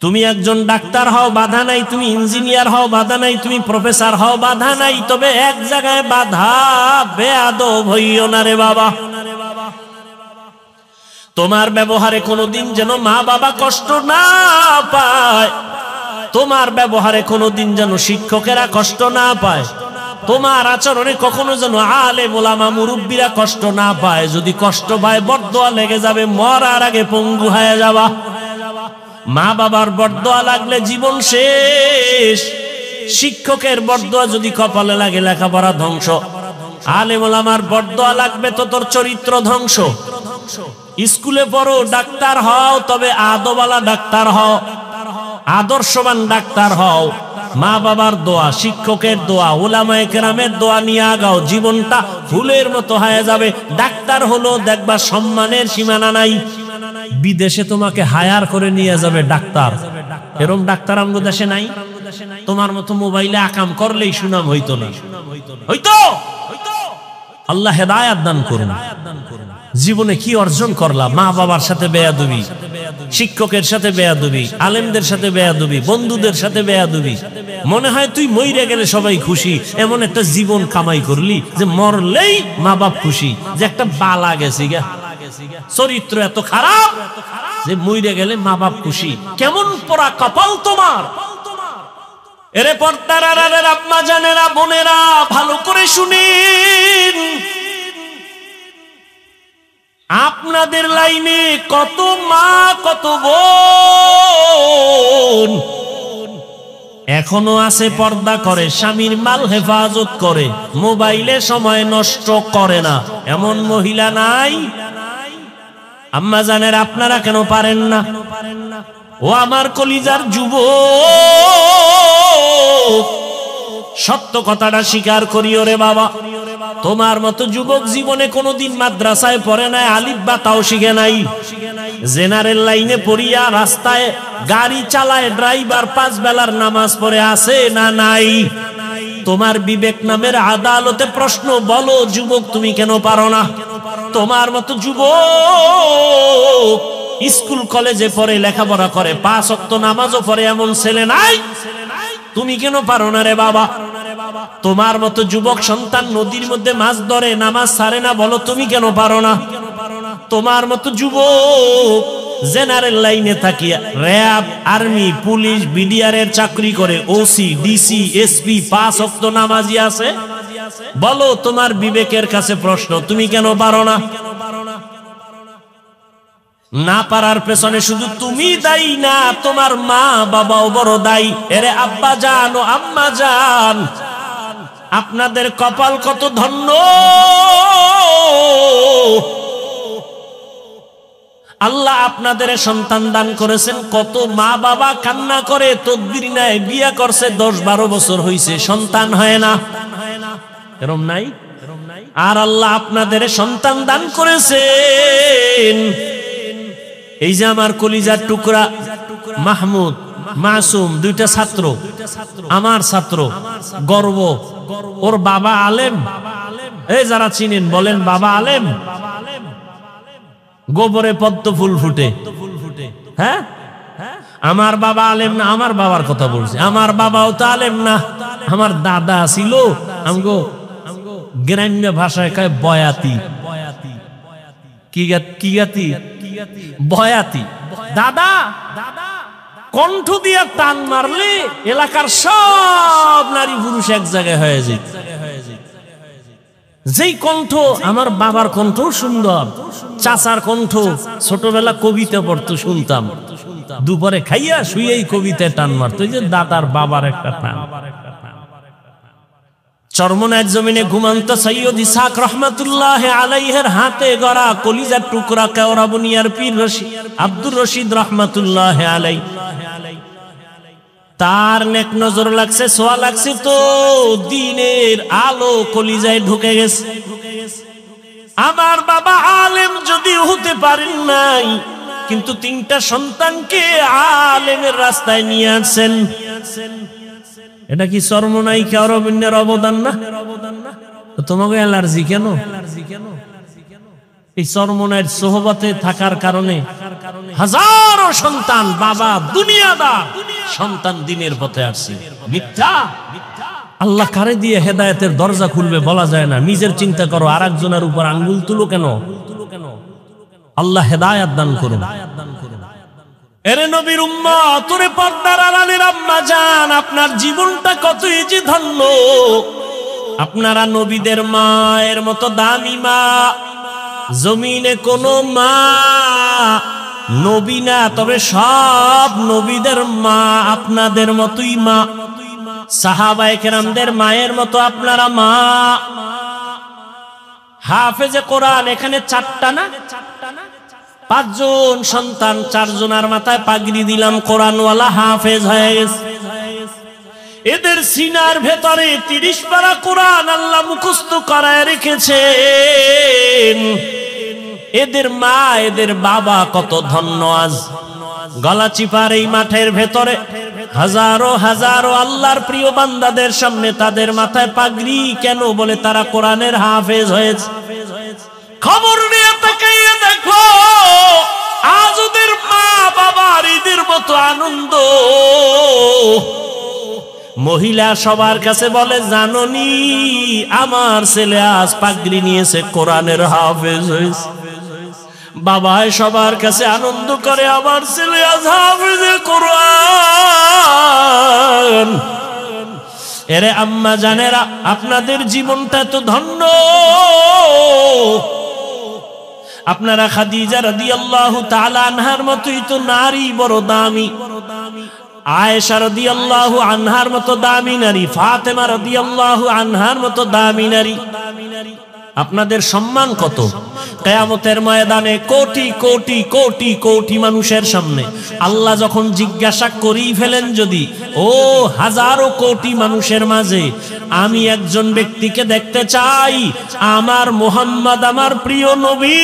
তুমি একজন ডাক্তার হও, বাধা নাই। তুমি ইঞ্জিনিয়ার হও, বাধা নাই। তুমি প্রফেসর হও, বাধা নাই। তবে এক জায়গায় বাধা, বেয়াদব হইও না রে বাবা। তোমার ব্যবহারে কোনোদিন যেন মা বাবা কষ্ট না পায়, তোমার ব্যবহারে কোনোদিন যেন শিক্ষকেরা কষ্ট না পায়, তোমার আচরণে কখনো যেন আলেম ওলামা মুরব্বীরা কষ্ট না পায়। যদি কষ্ট পায় বরদোয়া লেগে যাবে, মরার আগে পঙ্গু হয়ে যাবা। মা বাবার বরদোয়া লাগলে জীবন শেষ। শিক্ষকের বরদোয়া যদি কপালে লাগে লেখাপড়া ধ্বংস। আলেম ওলামার বরদোয়া লাগবে তো তোর চরিত্র ধ্বংস। স্কুলে পড়ো, ডাক্তার হও, তবে আদওয়ালা ডাক্তার হও, আদর্শবান ডাক্তার হও। মা বাবার দোয়া, শিক্ষকের দোয়া, উলামায়ে কেরামের দোয়া নিয়ে আগাও। জীবনটা ফুলের মতো হয়ে যাবে। ডাক্তার হলো দেখবা সম্মানের সীমানা নাই। বিদেশে তোমাকে হায়ার করে নিয়ে যাবে ডাক্তার। এরকম ডাক্তার আমগো দেশে নাই। তোমার মতো মোবাইলে আকাম করলেই সুনাম হইতো না, হইতো? আল্লাহ হেদায়েত দান করুন। জীবনে কি অর্জন করলাম? মা বাবার সাথে বেয়াদবি, শিক্ষকের সাথে বেয়াদবি, আলেমদের সাথে বেয়াদবি, বন্ধুদের সাথে বেয়াদবি। মনে হয় তুই মইরে গেলে সবাই খুশি, এমন একটা জীবন কামাই করলি যে মরলেই মা বাপ খুশি, যে একটা বালা গেছি গা। চরিত্র এত খারাপ যে মইরে গেলে মা বাপ খুশি। কেমন পোড়া কপাল তোমার! এরে পর্দার আড়ালের আম্মা জানেরা, বোনেরা, ভালো করে শুনেন। আপনাদের লাইনে কত মা, কত বোন এখনো আছে পর্দা করে, স্বামীর মাল হেফাজত করে, মোবাইলে সময় নষ্ট করে না। এমন মহিলা নাই? আম্মা জানেন, আপনারা কেন পারেন না? ও আমার কলিজার যুবক, সত্য কথাটা স্বীকার করিও রে বাবা। তোমার মতো যুবক জীবনে কোনোদিন মাদ্রাসায় পড়ে নাই, আলিফ বা তাও শিখে নাই। জেনারেল লাইনে পড়িয়া রাস্তায় গাড়ি চালায়, ড্রাইভার 5 বেলার নামাজ পড়ে আছে না নাই? তোমার বিবেক নামের আদালতে প্রশ্ন, বলো যুবক তুমি কেন পারো না? তোমার মতো যুবক স্কুল কলেজে পড়ে, লেখাপড়া করে, 5 ওয়াক্ত নামাজও পড়ে, এমন ছেলে নাই? তুমি কেন পারো না রে বাবা? তোমার মতো যুবক সন্তান নদীর মধ্যে মাছ ধরে, নামাজ ছাড়ে না, বলো তুমি কেন পারো না? তোমার মতো যুবক জেনারেল লাইনে থাকিয়া র‍্যাব, আর্মি, পুলিশ, বিডিআর এর চাকরি করে, ওসি, ডিসি, এসপি, 5 ওয়াক্ত নামাজি আছে, বলো তোমার বিবেকের কাছে প্রশ্ন, তুমি কেন পারো না? না পারার পেছনে শুধু তুমি দায়ী না, তোমার মা বাবাও বড় দায়ী। এরে আব্বা জান ও আম্মা জান, আপনাদের কপাল কত ধন্য। আল্লাহ আপনাদের সন্তান দান করেছেন। কত মা বাবা কান্না করে, তদবির নেয়, বিয়ে করছে, 10-12 বছর হইছে, সন্তান হয় না। এরম নাই? আর আল্লাহ আপনাদের সন্তান দান করেছেন। এই যে আমার কলিজার টুকরা মাহমুদ মাসুম, দুইটা ছাত্র, আমার ছাত্র, গর্ব। ওর বাবা আলেম, এই যারা চিনেন বলেন বাবা আলেম। গোবরে পদ্ম ফুল ফুটে, হ্যাঁ আমার বাবা আলেম না, আমার বাবার কথা বলছি, আমার বাবাও তো আলেম না, আমার দাদা ছিল আমগো গ্রাম্য ভাষায় কয় বয়াতি। কি গাতি? বয়াতি। দাদা কণ্ঠ দিয়া টান মারলে এলাকার সব নারী পুরুষ এক জায়গায় হয়ে যায়। যেই কণ্ঠ, আমার বাবার কণ্ঠ সুন্দর, চাচার কণ্ঠ, ছোটবেলা কবিতা পড়তো শুনতাম, দুপুরে খাইয়া শুয়েই কবিতায় টান মারতো। যে দাদার বাবার একটা টান। চরমনায়ের জমিনে ঘুমন্ত সৈয়দ ইসহাক রহমাতুল্লাহ আলাইহির হাতে গড়া কলিজার টুকরা কেওড়া বুনিয়ার পীর আব্দুর রশিদ রহমাতুল্লাহ আলাইহি, তার নেক নজর লাগছে, সোয়া লাগছে তো দিনের আলো কলিজায় ঢুকে গেছে। আমার বাবা আলেম যদি হতে পারেন নাই, কিন্তু তিনটা সন্তানকে আলেমের রাস্তায় নিয়ে আসছেন। এটা কি চরমনাই কেওড়া বুনিয়ার অবদান না? তোমাকে অ্যালার্জি কেন? এই চরমনাইয়ের সোহবতে থাকার কারণে হাজারো সন্তান, বাবা দুনিয়াদার, সন্তান দিনের পথে আসছে। মিথ্যা। আল্লাহ কারে দিয়ে হেদায়েতের দরজা খুলবে বলা যায় না। নিজের চিন্তা করো, আর একজনের উপর আঙ্গুল তুলো কেন? আল্লাহ হেদায়েত দান করুন। এরে নবীর উম্মত, ওরে পর্দার আড়ালের আম্মা জান, আপনার জীবনটা কতই যে ধন্য। আপনারা নবীদের মায়ের মতো দামি মা, জমিনে কোনো মা নবী না, তবে সব নবীদের মা আপনাদের মতোই মা। সাহাবায়ে কেরামদের মায়ের মতো আপনারা মা। হাফেজে কোরআন এখানে 4টা না 5 জন সন্তান, 4 জনের মাথায় পাগড়ি দিলাম, কোরআনওয়ালা হাফেজ হয়ে গেছে। এদের সিনার ভেতরে 30 পারা কোরআন আল্লাহ মুখস্থ করায় রেখেছেন। এদের মা, এদের বাবা কত ধন্য। আজ গলাচিপার এই মাঠের ভেতরে হাজারো হাজারো আল্লাহর প্রিয় বান্দাদের সামনে তাদের মাথায় পাগড়ি কেন? বলে তারা কোরআনের হাফেজ হয়েছে। খবর নিয়ে তাকাইয়া দেখো, আজ ওদের মা বাবার ঈদের মতো আনন্দ। মহিলা সবার কাছে বলে, জাননি আমার ছেলে আজ পাগড়ি নিয়েছে, কোরআনের হাফেজ হয়েছে। বাবাই সবার কাছে আনন্দ করে, আমার ছেলে আজ হাফেজে কোরআন। এরে আম্মা জানেরা, আপনাদের জীবনটা তো ধন্য। আপনারা খাদিজা রাদিয়াল্লাহু তাআলা আনহার মতোই তো নারী, বড় দামি। আয়েশা রাদিয়াল্লাহু আনহার মতো দামি নারী, ফাতেমা রাদিয়াল্লাহু আনহার মতো দামি নারী। আপনাদের সম্মান কত? কিয়ামতের ময়দানে কোটি কোটি কোটি কোটি মানুষের সামনে আল্লাহ যখন জিজ্ঞাসা করেই ফেলেন, যদি ও হাজারো কোটি মানুষের মাঝে আমি একজন ব্যক্তিকে দেখতে চাই, আমার মুহাম্মদ, আমার প্রিয় নবী,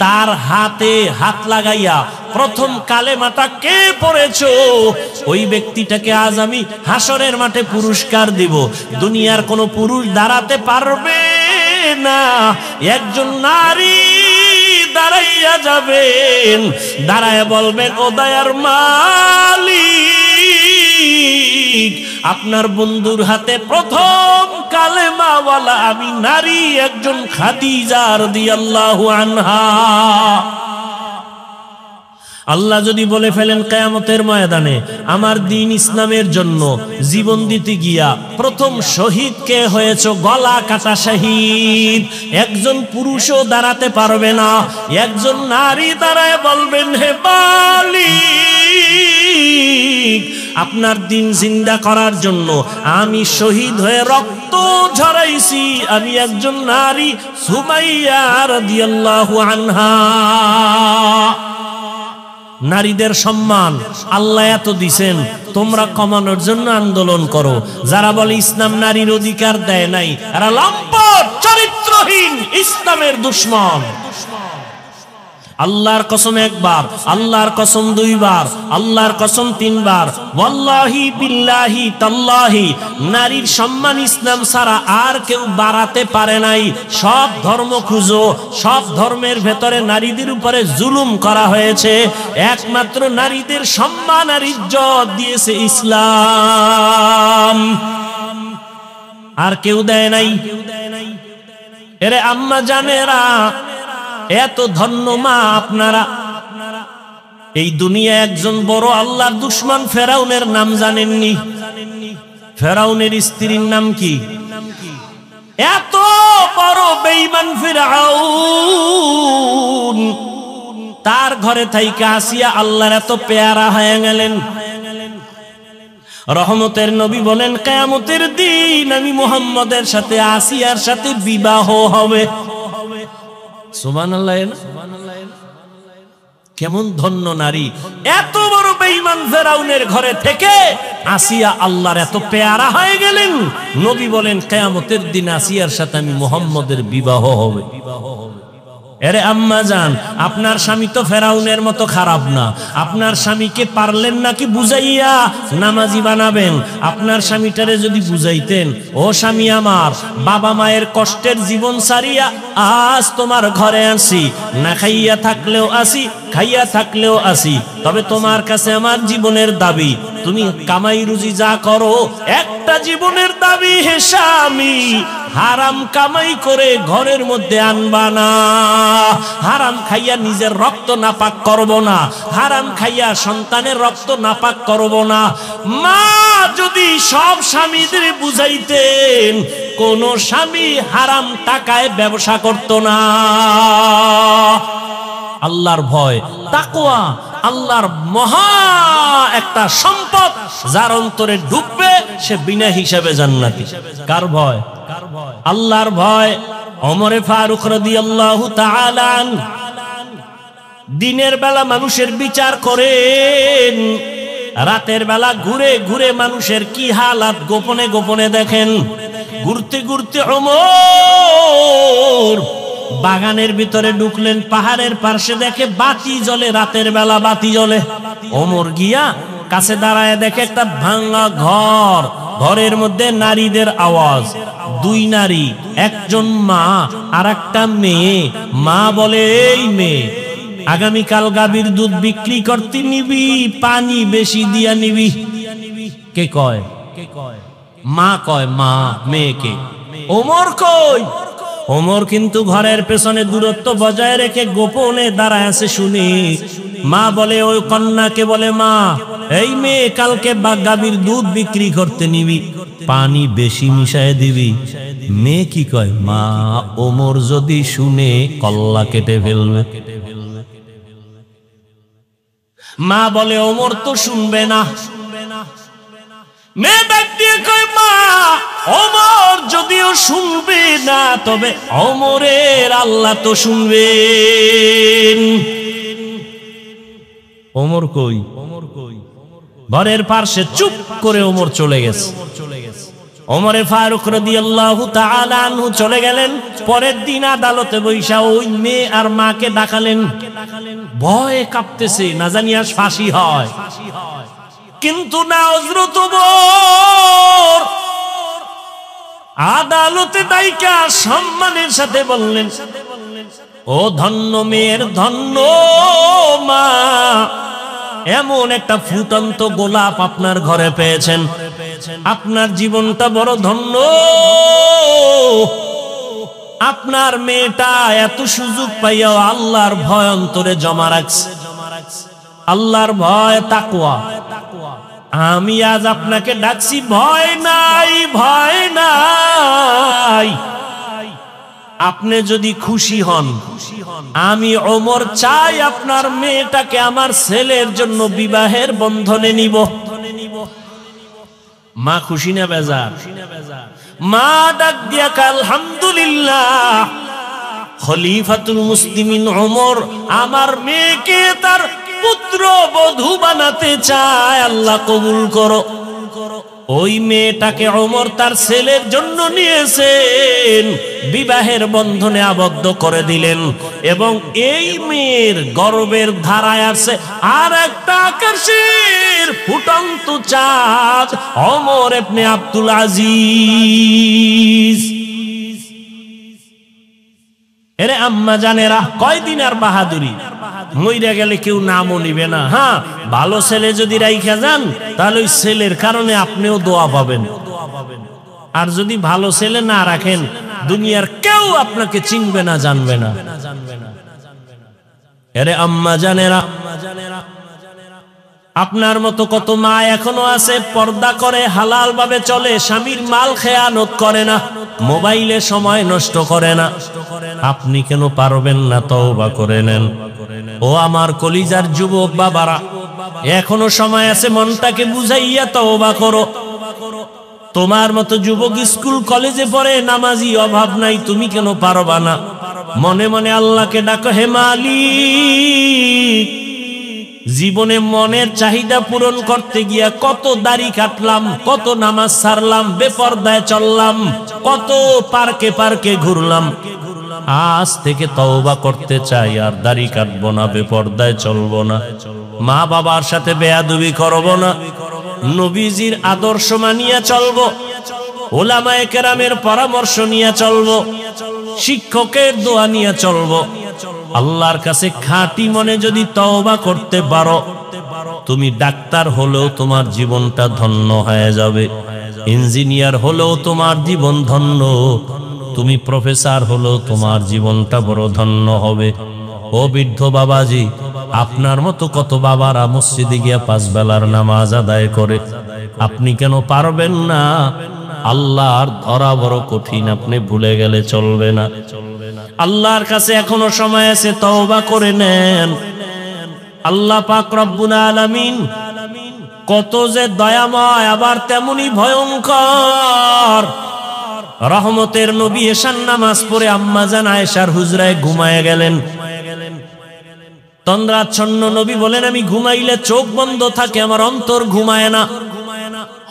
তার হাতে হাত লাগাইয়া প্রথম কালেমাটা কে পড়েছো, ওই ব্যক্তিটাকে আজ আমি হাসরের মাঠে পুরস্কার দিব। দুনিয়ার কোনো পুরুষ দাঁড়াতে পারবে না। একজন নারী দাঁড়াইয়া যাবেন, দাঁড়ায় বলবেন, ও দয়ার মালিক, আপনার বন্ধুর হাতে প্রথম কালেমাওয়ালা আমি নারী, একজন খাদিজা রাদিয়াল্লাহু আনহা। আল্লাহ যদি বলে ফেলেন কিয়ামতের ময়দানে, আমার দ্বীন ইসলামের জন্য জীবন দিতে গিয়া প্রথম শহীদ কে হয়েছে? গলা কাটা শহীদ। একজন পুরুষও দাঁড়াতে পারবে না। একজন নারী দাঁড়ায় বলবেন, হে মালিক, আপনার দ্বীন জিন্দা করার জন্য আমি শহীদ হয়ে রক্ত ঝরাইছি, আমি একজন নারী, সুমাইয়া রাদিয়াল্লাহু আনহা। নারীদের সম্মান আল্লাহ এত দিছেন, তোমরা কমানোর জন্য আন্দোলন করো। যারা বলে ইসলাম নারীর অধিকার দেয় নাই, এরা লম্পট, চরিত্রহীন, ইসলামের দুশমন। আল্লাহর কসম একবার, আল্লাহর কসম দুইবার, আল্লাহর কসম তিনবার, ওয়াল্লাহি বিল্লাহি তাল্লাহি, নারীর সম্মান ইসলাম ছাড়া আর কেউ বাড়াতে পারে নাই। সব ধর্ম খুঁজো, সব ধর্মের ভেতরে নারীদের উপরে জুলুম করা হয়েছে, একমাত্র নারীদের সম্মান আর ইজ্জত দিয়েছে ইসলাম, আর কেউ দেয় নাই। এরে আম্মা জানেরা, এত ধন্য মা আপনারা। এই দুনিয়া একজন বড় আল্লাহর দুশমন ফেরাউনের নাম জানেননি? ফেরাউনের স্ত্রীর নাম কি? এত বড় বেঈমান ফিরআউন, তার ঘরে থাইকা আসিয়া আল্লাহর এত পেয়ারা হয়ে গেলেন। রহমতের নবী বলেন, কিয়ামতের দিন আমি মুহাম্মদের সাথে আসিয়ার সাথে বিবাহ হবে। সুবহানাল্লাহ। কেমন ধন্য নারী! এত বড় বেঈমান ফেরাউনের ঘরে থেকে আসিয়া আল্লাহর এত পেয়ারা হয়ে গেলেন। নবী বলেন, কিয়ামতের দিন আসিয়ার সাথে আমি মুহাম্মদের বিবাহ হবে। এরে আম্মা জান, আপনার স্বামী তো ফেরাউনের মতো খারাপ না। আপনার স্বামীকে পারলেন নাকি বুঝাইয়া নামাজি বানাবেন? আপনার স্বামীটারে যদি বুঝাইতেন, ও স্বামী আমার, বাবা মায়ের কষ্টের জীবন সারিয়া আজ তোমার ঘরে আসি, না খাইয়া থাকলেও আসি, খাইয়া থাকলেও আসি, তবে তোমার কাছে আমার জীবনের দাবি, তুমি কামাই রুজি যা করো, একটা জীবনের দাবি হে স্বামী, হারাম কামাই করে ঘরের মধ্যে আনবা না। হারাম খাইয়া নিজের রক্ত নাপাক করব না, হারাম খাইয়া সন্তানের রক্ত নাপাক করব না। মা যদি সব স্বামীদের বুঝাইতেন, কোন স্বামী হারাম টাকায় ব্যবসা করত না। আল্লাহর ভয়, তাকওয়া আল্লাহর মহা একটা সম্পদ, যার অন্তরে ঢুকবে সে বিনা হিসাবে জান্নাতি। কার ভয়? আল্লাহর ভয়। ওমরে ফারুক রাদিয়াল্লাহু তাআলা আনহু দিনের বেলা মানুষের বিচার করেন, রাতের বেলা ঘুরে ঘুরে মানুষের কি হালাত গোপনে গোপনে দেখেন। ঘুরতে ঘুরতে ওমর বাগানের ভিতরে ঢুকলেন, পাহাড়ের পাশে দেখে বাতি জ্বলে, রাতের বেলা বাতি জ্বলে। ওমর গিয়া কাছে দাঁড়ায় দেখে একটা ভাঙা ঘর, ঘরের মধ্যে নারীদের আওয়াজ, দুই নারী, একজন মা আর একটা মেয়ে। মা বলে, এই মেয়ে, আগামীকাল গাভীর দুধ বিক্রি করতে নিবি, পানি বেশি দিয়া নিবি। কে কয়? মা কয়, মা মেয়েকে। ওমর কই? ওমর কিন্তু ঘরের পেছনে দূরত্ব বজায় রেখে গোপনে দাঁড়ায় আছে শুনি। মা বলে, ওই কন্যাকে বলে, মা, এই মেয়ে, কালকে গাভীর দুধ বিক্রি করতে নিবি, পানি বেশি মিশায় দিবি। মেয়ে কি কয়? মা, ওমর যদি শুনে কল্লা কেটে ফেলবে। মা বলে, ওমর তো শুনবে না। মেয়ে ডাক দিয়ে কয়, মা, ওমর যদিও শুনবে না, তবে ওমরের আল্লাহ তো শুনবেন। ওমর কই? ঘরের পাশে চুপ করে ওমর চলে গেছে। ওমরে ফারুক রাদিয়াল্লাহু তাআলা আনহু চলে গেলেন। পরের দিন আদালতে বৈশা ওই মেয়ে আর মাকে ডাকালেন। ভয়ে কাঁপতেছে, না জানি আজ ফাঁসি হয়। কিন্তু না, হযরত ওমর আদালতে দাইকা সম্মানের সাথে বললেন, ও ধন্য মেয়ের ধন্য মা, এমন একটা ফুটন্ত গোলাপ আপনার ঘরে পেয়েছেন, আপনার জীবনটা বড় ধন্য। আপনার মেয়েটা এত সুযোগ পাইয়াও আল্লাহর ভয় অন্তরে জমা রাখছে। আল্লাহর ভয়, তাকওয়া। আমি আজ আপনাকে ডাকছি, ভয় নাই, ভয় নাই। আপনি যদি খুশি হন, আমি ওমর চাই আপনার মেয়েটাকে আমার ছেলের জন্য বিবাহের বন্ধনে নিব। মা খুশি না বেজার? মা ডাক দিয়া আলহামদুলিল্লাহ, খলিফাতুল মুসলিমিন ওমর আমার মেয়েকে তার পুত্র বধূ বানাতে চায়, আল্লাহ কবুল করো। ওই মেয়েটাকে ওমর তার ছেলের জন্য নিয়েছেন, বিবাহের বন্ধনে আবদ্ধ করে দিলেন, এবং এই মেয়ের গর্বের ধারায় আছে আর একটা আকাশের ফুটন্ত চাঁদ, ওমর ইবনে আব্দুল আজিজ। এরে আম্মা জানেরা, কয়দিন আর বাহাদুরি, মইরা গেলে কেউ নামও নিবে না। হ্যাঁ, ভালো ছেলে যদি রাইখা যান তাহলে ওই ছেলের কারণে আপনিও দোয়া পাবেন, আর যদি ভালো ছেলে না রাখেন দুনিয়ার কেউ আপনাকে চিনবে না, জানবে না। এরে আম্মা জানেরা, আপনার মতো কত মা এখনো আছে, পর্দা করে, হালাল ভাবে চলে, স্বামীর মাল খেয়ানত করে না, মোবাইলে সময় নষ্ট করে না। আপনি কেন পারবেন না? তওবা করে নেন। ও আমার কলিজার যুবক বাবারা, এখনো সময় আছে, মনটাকে বুঝাইয়া তওবা করো। তোমার মতো যুবক স্কুল কলেজে পড়ে, নামাজি, অভাব নাই, তুমি কেন পারবা না? মনে মনে আল্লাহকে ডাকো, হে মালিক, জীবনে মনের চাহিদা পূরণ করতে গিয়া কত দাড়ি কাটলাম, কত নামাজ ছাড়লাম, বেপরদায় চললাম, কত পার্কে পার্কে ঘুরলাম। আজ থেকে তওবা করতে চাই, আর দাড়ি কাটবো না, বেপরদায় চলবো না, মা বাবার সাথে বেয়াদবি করবো না, নবীজির আদর্শ মানিয়া চলবো, উলামায়ে কেরামের পরামর্শ নিয়ে চলবো, শিক্ষকের দোয়া নিয়ে চলবো। আল্লাহর কাছে খাঁটি মনে যদি তওবা করতে পারো, তুমি ডাক্তার হলেও তোমার জীবনটা ধন্য হয়ে যাবে, ইঞ্জিনিয়ার হলেও তোমার জীবন ধন্য, তুমি প্রফেসর হলেও তোমার জীবনটা বড় ধন্য হবে। ও বৃদ্ধ বাবাজি, আপনার মতো কত বাবারা মসজিদে গিয়া 5 বেলার নামাজ আদায় করে, আপনি কেন পারবেন না? আল্লাহর ধরা বড় কঠিন, আপনি ভুলে গেলে চলবে না। আল্লাহর কাছে এখনো সময় আছে, তওবা করে নেন। আল্লাহ পাক রব্বুল আলামিন কত যে দয়াময়, আবার তেমনি ভয়ঙ্কর। রহমতের নবী এশার নামাজ পড়ে আম্মাজান আয়েশার হুজরায় ঘুমায় গেলেন। তন্দ্রাচ্ছন্ন নবী বলেন, আমি ঘুমাইলে চোখ বন্ধ থাকে, আমার অন্তর ঘুমায় না।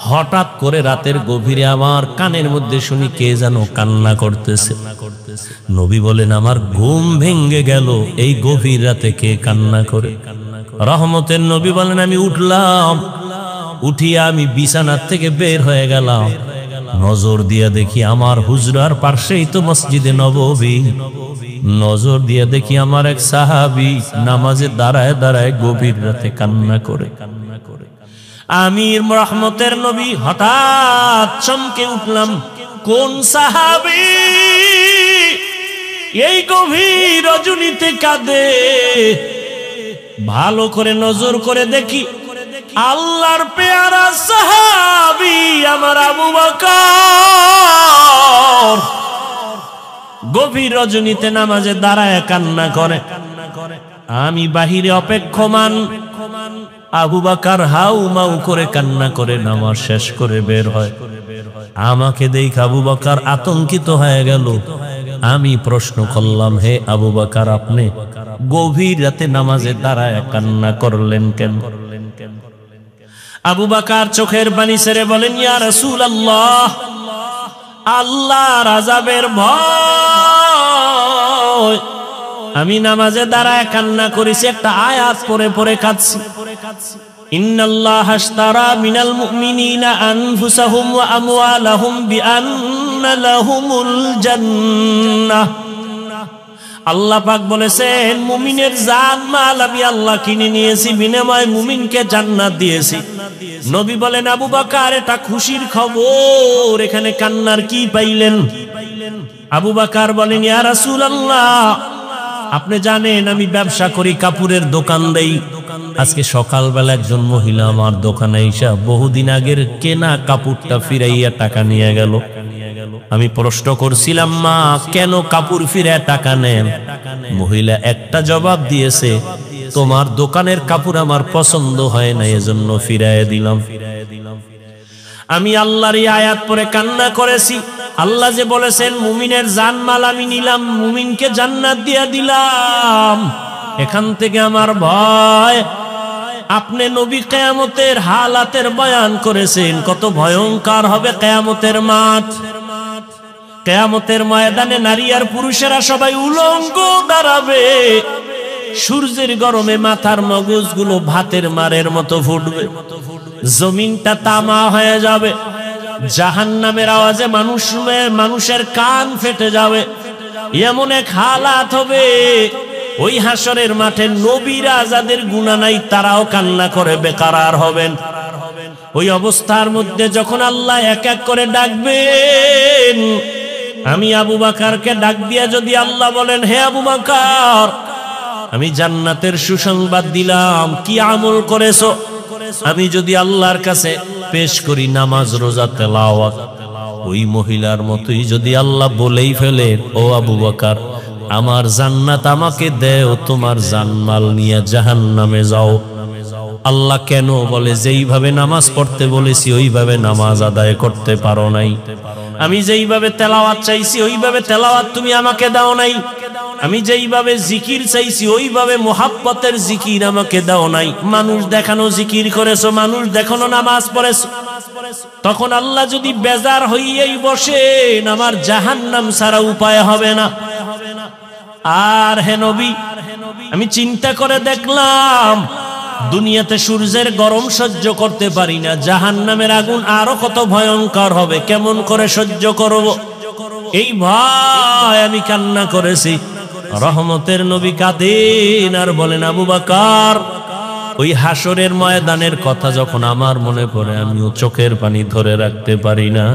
হঠাৎ করে রাতের গভীরে আমার কানের মধ্যে শুনি কে যেন কান্না করতেছে। নবী বলেন, আমার ঘুম ভেঙে গেল, এই গভীর রাতে কে কান্না করে? রহমতের নবী বলেন, আমি উঠলাম, উঠিয়া আমি বিছানার থেকে বের হয়ে গেলাম, নজর দিয়া দেখি আমার হুজরার পাশেই তো মসজিদে নববী, নজর দিয়া দেখি আমার এক সাহাবী নামাজে দাঁড়ায় দাঁড়ায় গভীর রাতে কান্না করে। আমি রহমতের নবী হঠাৎ চমকে উঠলাম, কোন সাহাবী এই গভীর রজনীতে কাঁদে? ভালো করে নজর করে দেখি, আল্লাহর পেয়ারা সাহাবী আমার আবু বকর গভীর রজনীতে নামাজে দাঁড়ায় কান্না করে। আমি বাহিরে অপেক্ষমান, আবু বকর হাউ মাউ করে কান্না করে নামাজ শেষ করে বের হয়। আমাকে দেখে আবু বকর আতঙ্কিত হয়ে গেল। আমি প্রশ্ন করলাম, হে আবু বকর, আপনি গভীর রাতে নামাজে দাঁড়ায় কান্না করলেন কেন? আবু বকর চোখের পানি ছেড়ে বলেন, ইয়া রাসূলুল্লাহ, আল্লাহর আযাবের ভয় আমি নামাজে দাঁড়ায় কান্না করেছি, একটা আয়াত পড়ে পড়ে কাঁদছি। ইন্নাল্লাহা আশতারা মিনাল মুমিনিনা আনফুসাহুম ওয়া আমওয়ালাহুম বিআন্না লাহুমুল জান্নাহ। আল্লাহ পাক বলেছেন, মুমিনের জান মাল আমি আল্লাহ কিনে নিয়েছি, বিনিময়ে মুমিনকে জান্নাত দিয়েছি। নবী বলেন, আবু বকর, এটা খুশির খবর, এখানে কান্নার কি পাইলেন? আবু বকর বলেন, ইয়া রাসূলুল্লাহ, আপনি জানেন আমি ব্যবসা করি, কাপড়ের দোকান দেই। আজকে সকালবেলা একজন মহিলা আমার দোকানে এসে বহুদিন আগের কেনা কাপড়টা ফিরাইয়া টাকা নিয়ে গেল। আমি প্রশ্ন করছিলাম, মা, কেন কাপড় ফিরে টাকা নেন? মহিলা একটা জবাব দিয়েছে, তোমার দোকানের কাপড় আমার পছন্দ হয় না, এজন্য ফিরাইয়া দিলাম। আমি আল্লাহর এই আয়াত পড়ে কান্না করেছি। আল্লাহ যে বলেছেন, মুমিনের জানমাল আমি নিলাম, মুমিনকে জান্নাত দিয়া দিলাম। এখান থেকে আমার ভয় আপনি নবী কিয়ামতের হালাতের বয়ান করেছেন, কত ভয়ঙ্কর হবে কিয়ামতের মাঠ। কিয়ামতের ময়দানে নারী আর পুরুষেরা সবাই উলঙ্গ দাঁড়াবে। সূর্যের গরমে মাথার মগজগুলো ভাতের মারের মতো ফুটবে, জমিনটা তামা হয়ে যাবে, জাহান্নামের আওয়াজে মানুষের কান ফেটে যাবে। এমন এক হালাত হবে, ওই হাসরের মাঠে নবীরা যাদের গুনাহ নাই তারাও কান্না করে বেকারার হবেন। ওই অবস্থার মধ্যে যখন আল্লাহ এক এক করে ডাকবেন, আমি আবু বকরকে ডাক দিয়া যদি আল্লাহ বলেন, হে আবু বকর, আমি জান্নাতের সুসংবাদ দিলাম, কি আমল করেছো? আমি যদি আল্লাহর কাছে পেশ করি নামাজ, রোজা, তেলাওয়াত, ওই মহিলার মতোই যদি আল্লাহ বলেই ফেলেন, ও আবু বকর, আমার জান্নাত আমাকে দেও, তোমার জানমাল নিয়ে জাহান্নামে যাও। আল্লাহ কেন বলে, যেইভাবে নামাজ পড়তে বলেছি ওইভাবে নামাজ আদায় করতে পারো নাই, আমি যেইভাবে তেলাওয়াত চাইছি ওইভাবে তেলাওয়াত তুমি আমাকে দাও নাই, আমি যেইভাবে জিকির চাইছি ওইভাবে মুহাব্বতের জিকির আমাকে দাও নাই। মানুষ দেখানো জিকির করেছো, মানুষ দেখানো নামাজ পড়েছো। তখন আল্লাহ যদি বেজার হইয়াই বসেন, আমার জাহান্নাম ছাড়া উপায় হবে না। আর হে নবী, আমি চিন্তা করে দেখলাম, দুনিয়াতে সূর্যের গরম সহ্য করতে পারি না, জাহান্নামের আগুন আরো কত ভয়ঙ্কর হবে, কেমন করে সহ্য করব? এই ভয় আমি কান্না করেছি। রহমতের নবী কাঁদেন আর বলেন, আবু বকর, ওই হাসরের ময়দানের কথা যখন আমার মনে পড়ে, আমিও চোখের পানি ধরে রাখতে পারি না।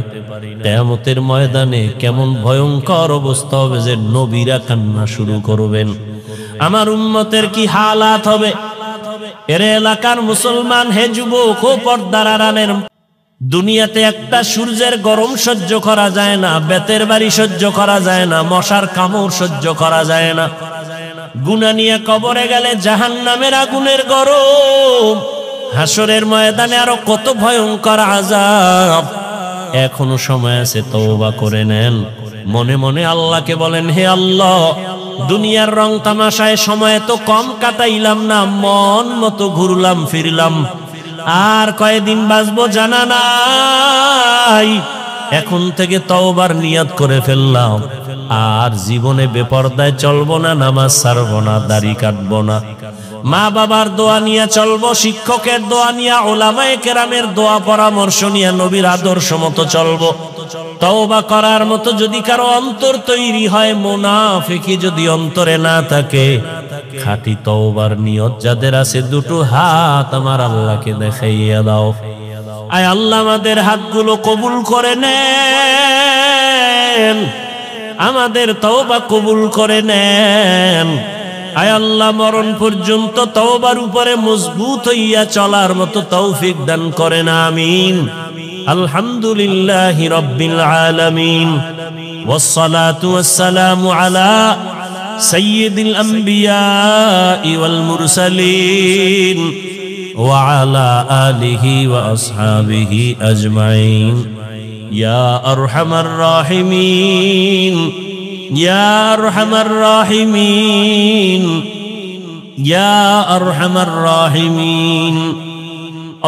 কিয়ামতের ময়দানে কেমন ভয়ঙ্কর অবস্থা হবে যে নবীরা কান্না শুরু করবেন, আমার উম্মতের কি হালাত হবে। এর এলাকার মুসলমান, হে যুবক ও পর্দার আড়ালের, দুনিয়াতে একটা সূর্যের গরম সহ্য করা যায় না, বেতের বাড়ি সহ্য করা যায় না, মশার কামড় সহ্য করা যায় না। গুনাহ নিয়ে কবরে গেলে জাহান্নামের আগুনের গরম, হাসরের ময়দানে আরো কত ভয়ঙ্কর আযাব। এখনো সময় আছে, তওবা করে নেন। মনে মনে আল্লাহকে বলেন, হে আল্লাহ, দুনিয়ার রং তামাশায় সময় তো কম কাটাইলাম না, মন মতো ঘুরলাম ফিরলাম, আর কয়দিন বাঁচবো জানা নাই। এখন থেকে তওবার নিয়ত করে ফেললাম, আর জীবনে বেপরদায় চলবো না, নামাজ ছাড়বো না, দাড়ি কাটবো না, মা বাবার দোয়া নিয়ে চলবো, শিক্ষকের দোয়া নিয়ে, উলামায়ে কেরামের দোয়া পরামর্শ নিয়ে নবীর আদর্শ মতো চলবো। তওবা করার মতো যদি কারো অন্তর তৈরি হয়, মুনাফিকি যদি অন্তরে না থাকে, খাঁটি তওবার নিয়ত যাদের আছে, দুটো হাত আমার আল্লাহকে দেখাইয়া দাও। আয় আল্লাহ, আমাদের হাতগুলো কবুল করে নেন, আমাদের তওবা কবুল করে নেন। আয় আল্লাহ, মরণ পর্যন্ত তওবার উপরে মজবুত হইয়া চলার মতো তৌফিক দান করেন, আমিন। আলহামদুলিল্লাহি রাব্বিল আলামিন, ওয়াসসালাতু ওয়াসসালামু আলা সাইয়্যিদিল আমবিয়াই ওয়াল মুরসালিন ওয়া আলা আলিহি ওয়া আসহাবিহি আজমাইন। ইয়া আরহামার রাহিমিন, ইয়া আরহামার রাহিমিন, ইয়া আরহামার রাহিমিন।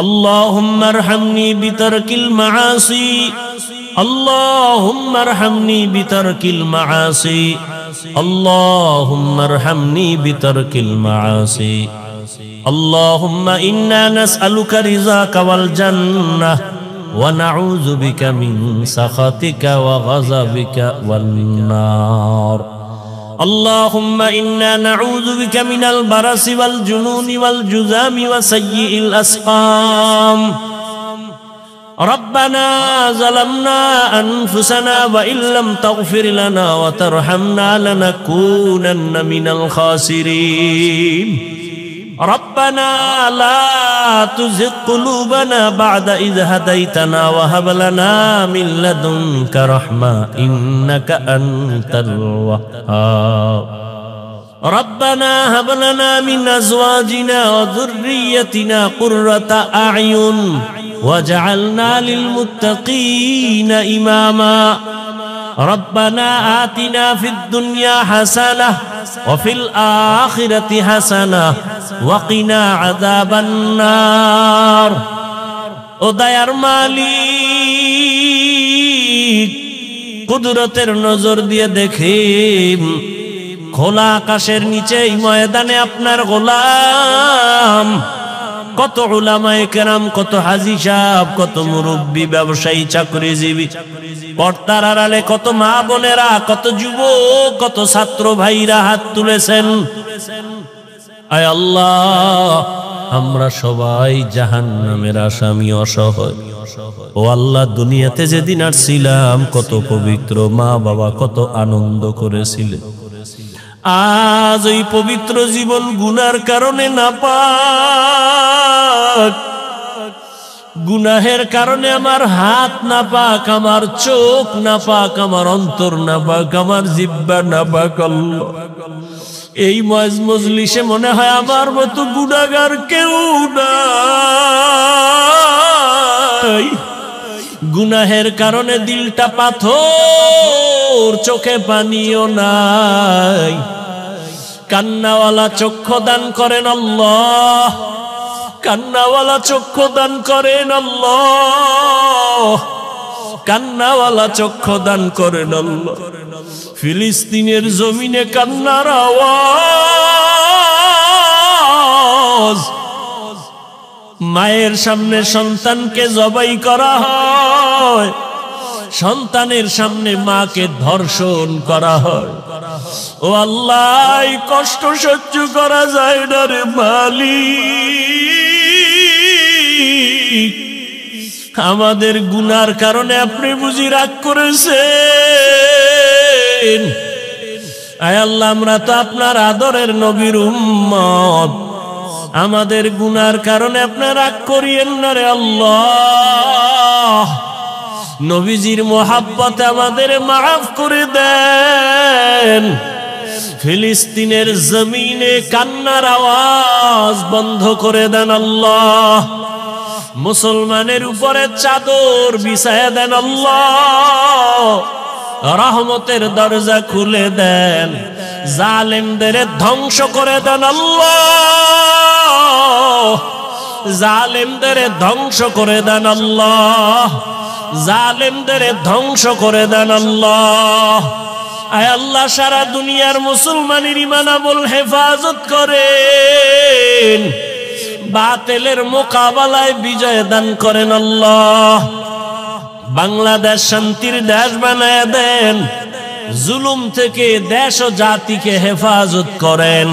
اللهم ارحمني بترك المعاصي، اللهم ارحمني بترك المعاصي، اللهم ارحمني بترك المعاصي. اللهم إنا نسألك رضاك والجنة، ونعوذ بك من سخطك وغضبك والنار. اللهم إنا نعوذ بك من البرص والجنون والجذام وسيء الأسقام. ربنا ظلمنا أنفسنا وإن لم تغفر لنا وترحمنا لنكونن من الخاسرين. ربنا لا تزغ قلوبنا بعد إذ هديتنا وهب لنا من لدنك رحمة إنك أنت الوهاب. ربنا هب لنا من أزواجنا وذريتنا قرة أعين واجعلنا للمتقين إماما. রব্বানা আতিনা ফিদ দুনিয়া হাসানাহ ওয়া ফিল আখিরাতি হাসানাহ ওয়া কিনা আযাবান নার। ও দয়ার মালিক, কুদরতের নজর দিয়ে দেখেন খোলা আকাশের নিচে এই ময়দানে আপনার গোলাম কত উলামায়ে কেরাম, কত হাজী সাহেব, কত মুরব্বী, ব্যবসায়ী, চাকরিজীবী, পর্দার আড়ালে কত মা বোনেরা, কত যুবক, কত ছাত্র ভাইরা হাত তুলেছেন। আয় আল্লাহ, আমরা সবাই জাহান্নামের আসামি, অসহায়। ও আল্লাহ, দুনিয়াতে যেদিন আসছিলাম কত পবিত্র মা বাবা, কত আনন্দ করেছিলেন। আজ ওই পবিত্র জীবন গুনার কারণে নাপাক, গুনাহের কারণে আমার হাত নাপাক, আমার চোখ নাপাক, আমার অন্তর নাপাক, আমার জিহ্বা নাপাক। আল্লাহ, এই মজলিসে মনে হয় আমার মতো গুনাহগার কেউ নাই। গুনাহের কারণে দিলটা পাথর, চোখে পানিও নাই। কান্নাওয়ালা চক্ষু দান করেন আল্লাহ, কান্নাওয়ালা চক্ষু দান করেন আল্লাহ, কান্নাওয়ালা চক্ষু দান করেন আল্লাহ। ফিলিস্তিনের জমিনে কান্নার আওয়াজ, মায়ের সামনে সন্তানকে জবাই করা হয়, সন্তানের সামনে মাকে ধর্ষণ করা হয়। ও আল্লাহ, এই কষ্ট সহ্য করা যায় না রে মালিক। আমাদের গুনার কারণে আপনি বুঝি রাগ করেছেন। আয় আল্লাহ, আমরা তো আপনার আদরের নবীর উম্মত, আমাদের গুনার কারণে আপনি রাগ করিয়েন না রে আল্লাহ। নবীজির মোহাব্বতে আমাদের মাফ করে দেন। ফিলিস্তিনের জমিনে কান্নার আওয়াজ বন্ধ করে দেন আল্লাহ। মুসলমানের উপরে চাদর বিছায়া দেন আল্লাহ। রহমতের দরজা খুলে দেন, জালেমদের ধ্বংস করে দেন আল্লাহ, জালেমদের ধ্বংস করে দেন আল্লাহ, জালেমদের ধ্বংস করে দেন আল্লাহ। আয় আল্লাহ, সারা দুনিয়ার মুসলমানের ঈমান আমল হেফাজত করেন, বাতিলের মোকাবেলায় বিজয় দান করেন আল্লাহ। বাংলাদেশ শান্তির দেশ বানায় দেন, জুলুম থেকে দেশ ও জাতিকে হেফাজত করেন।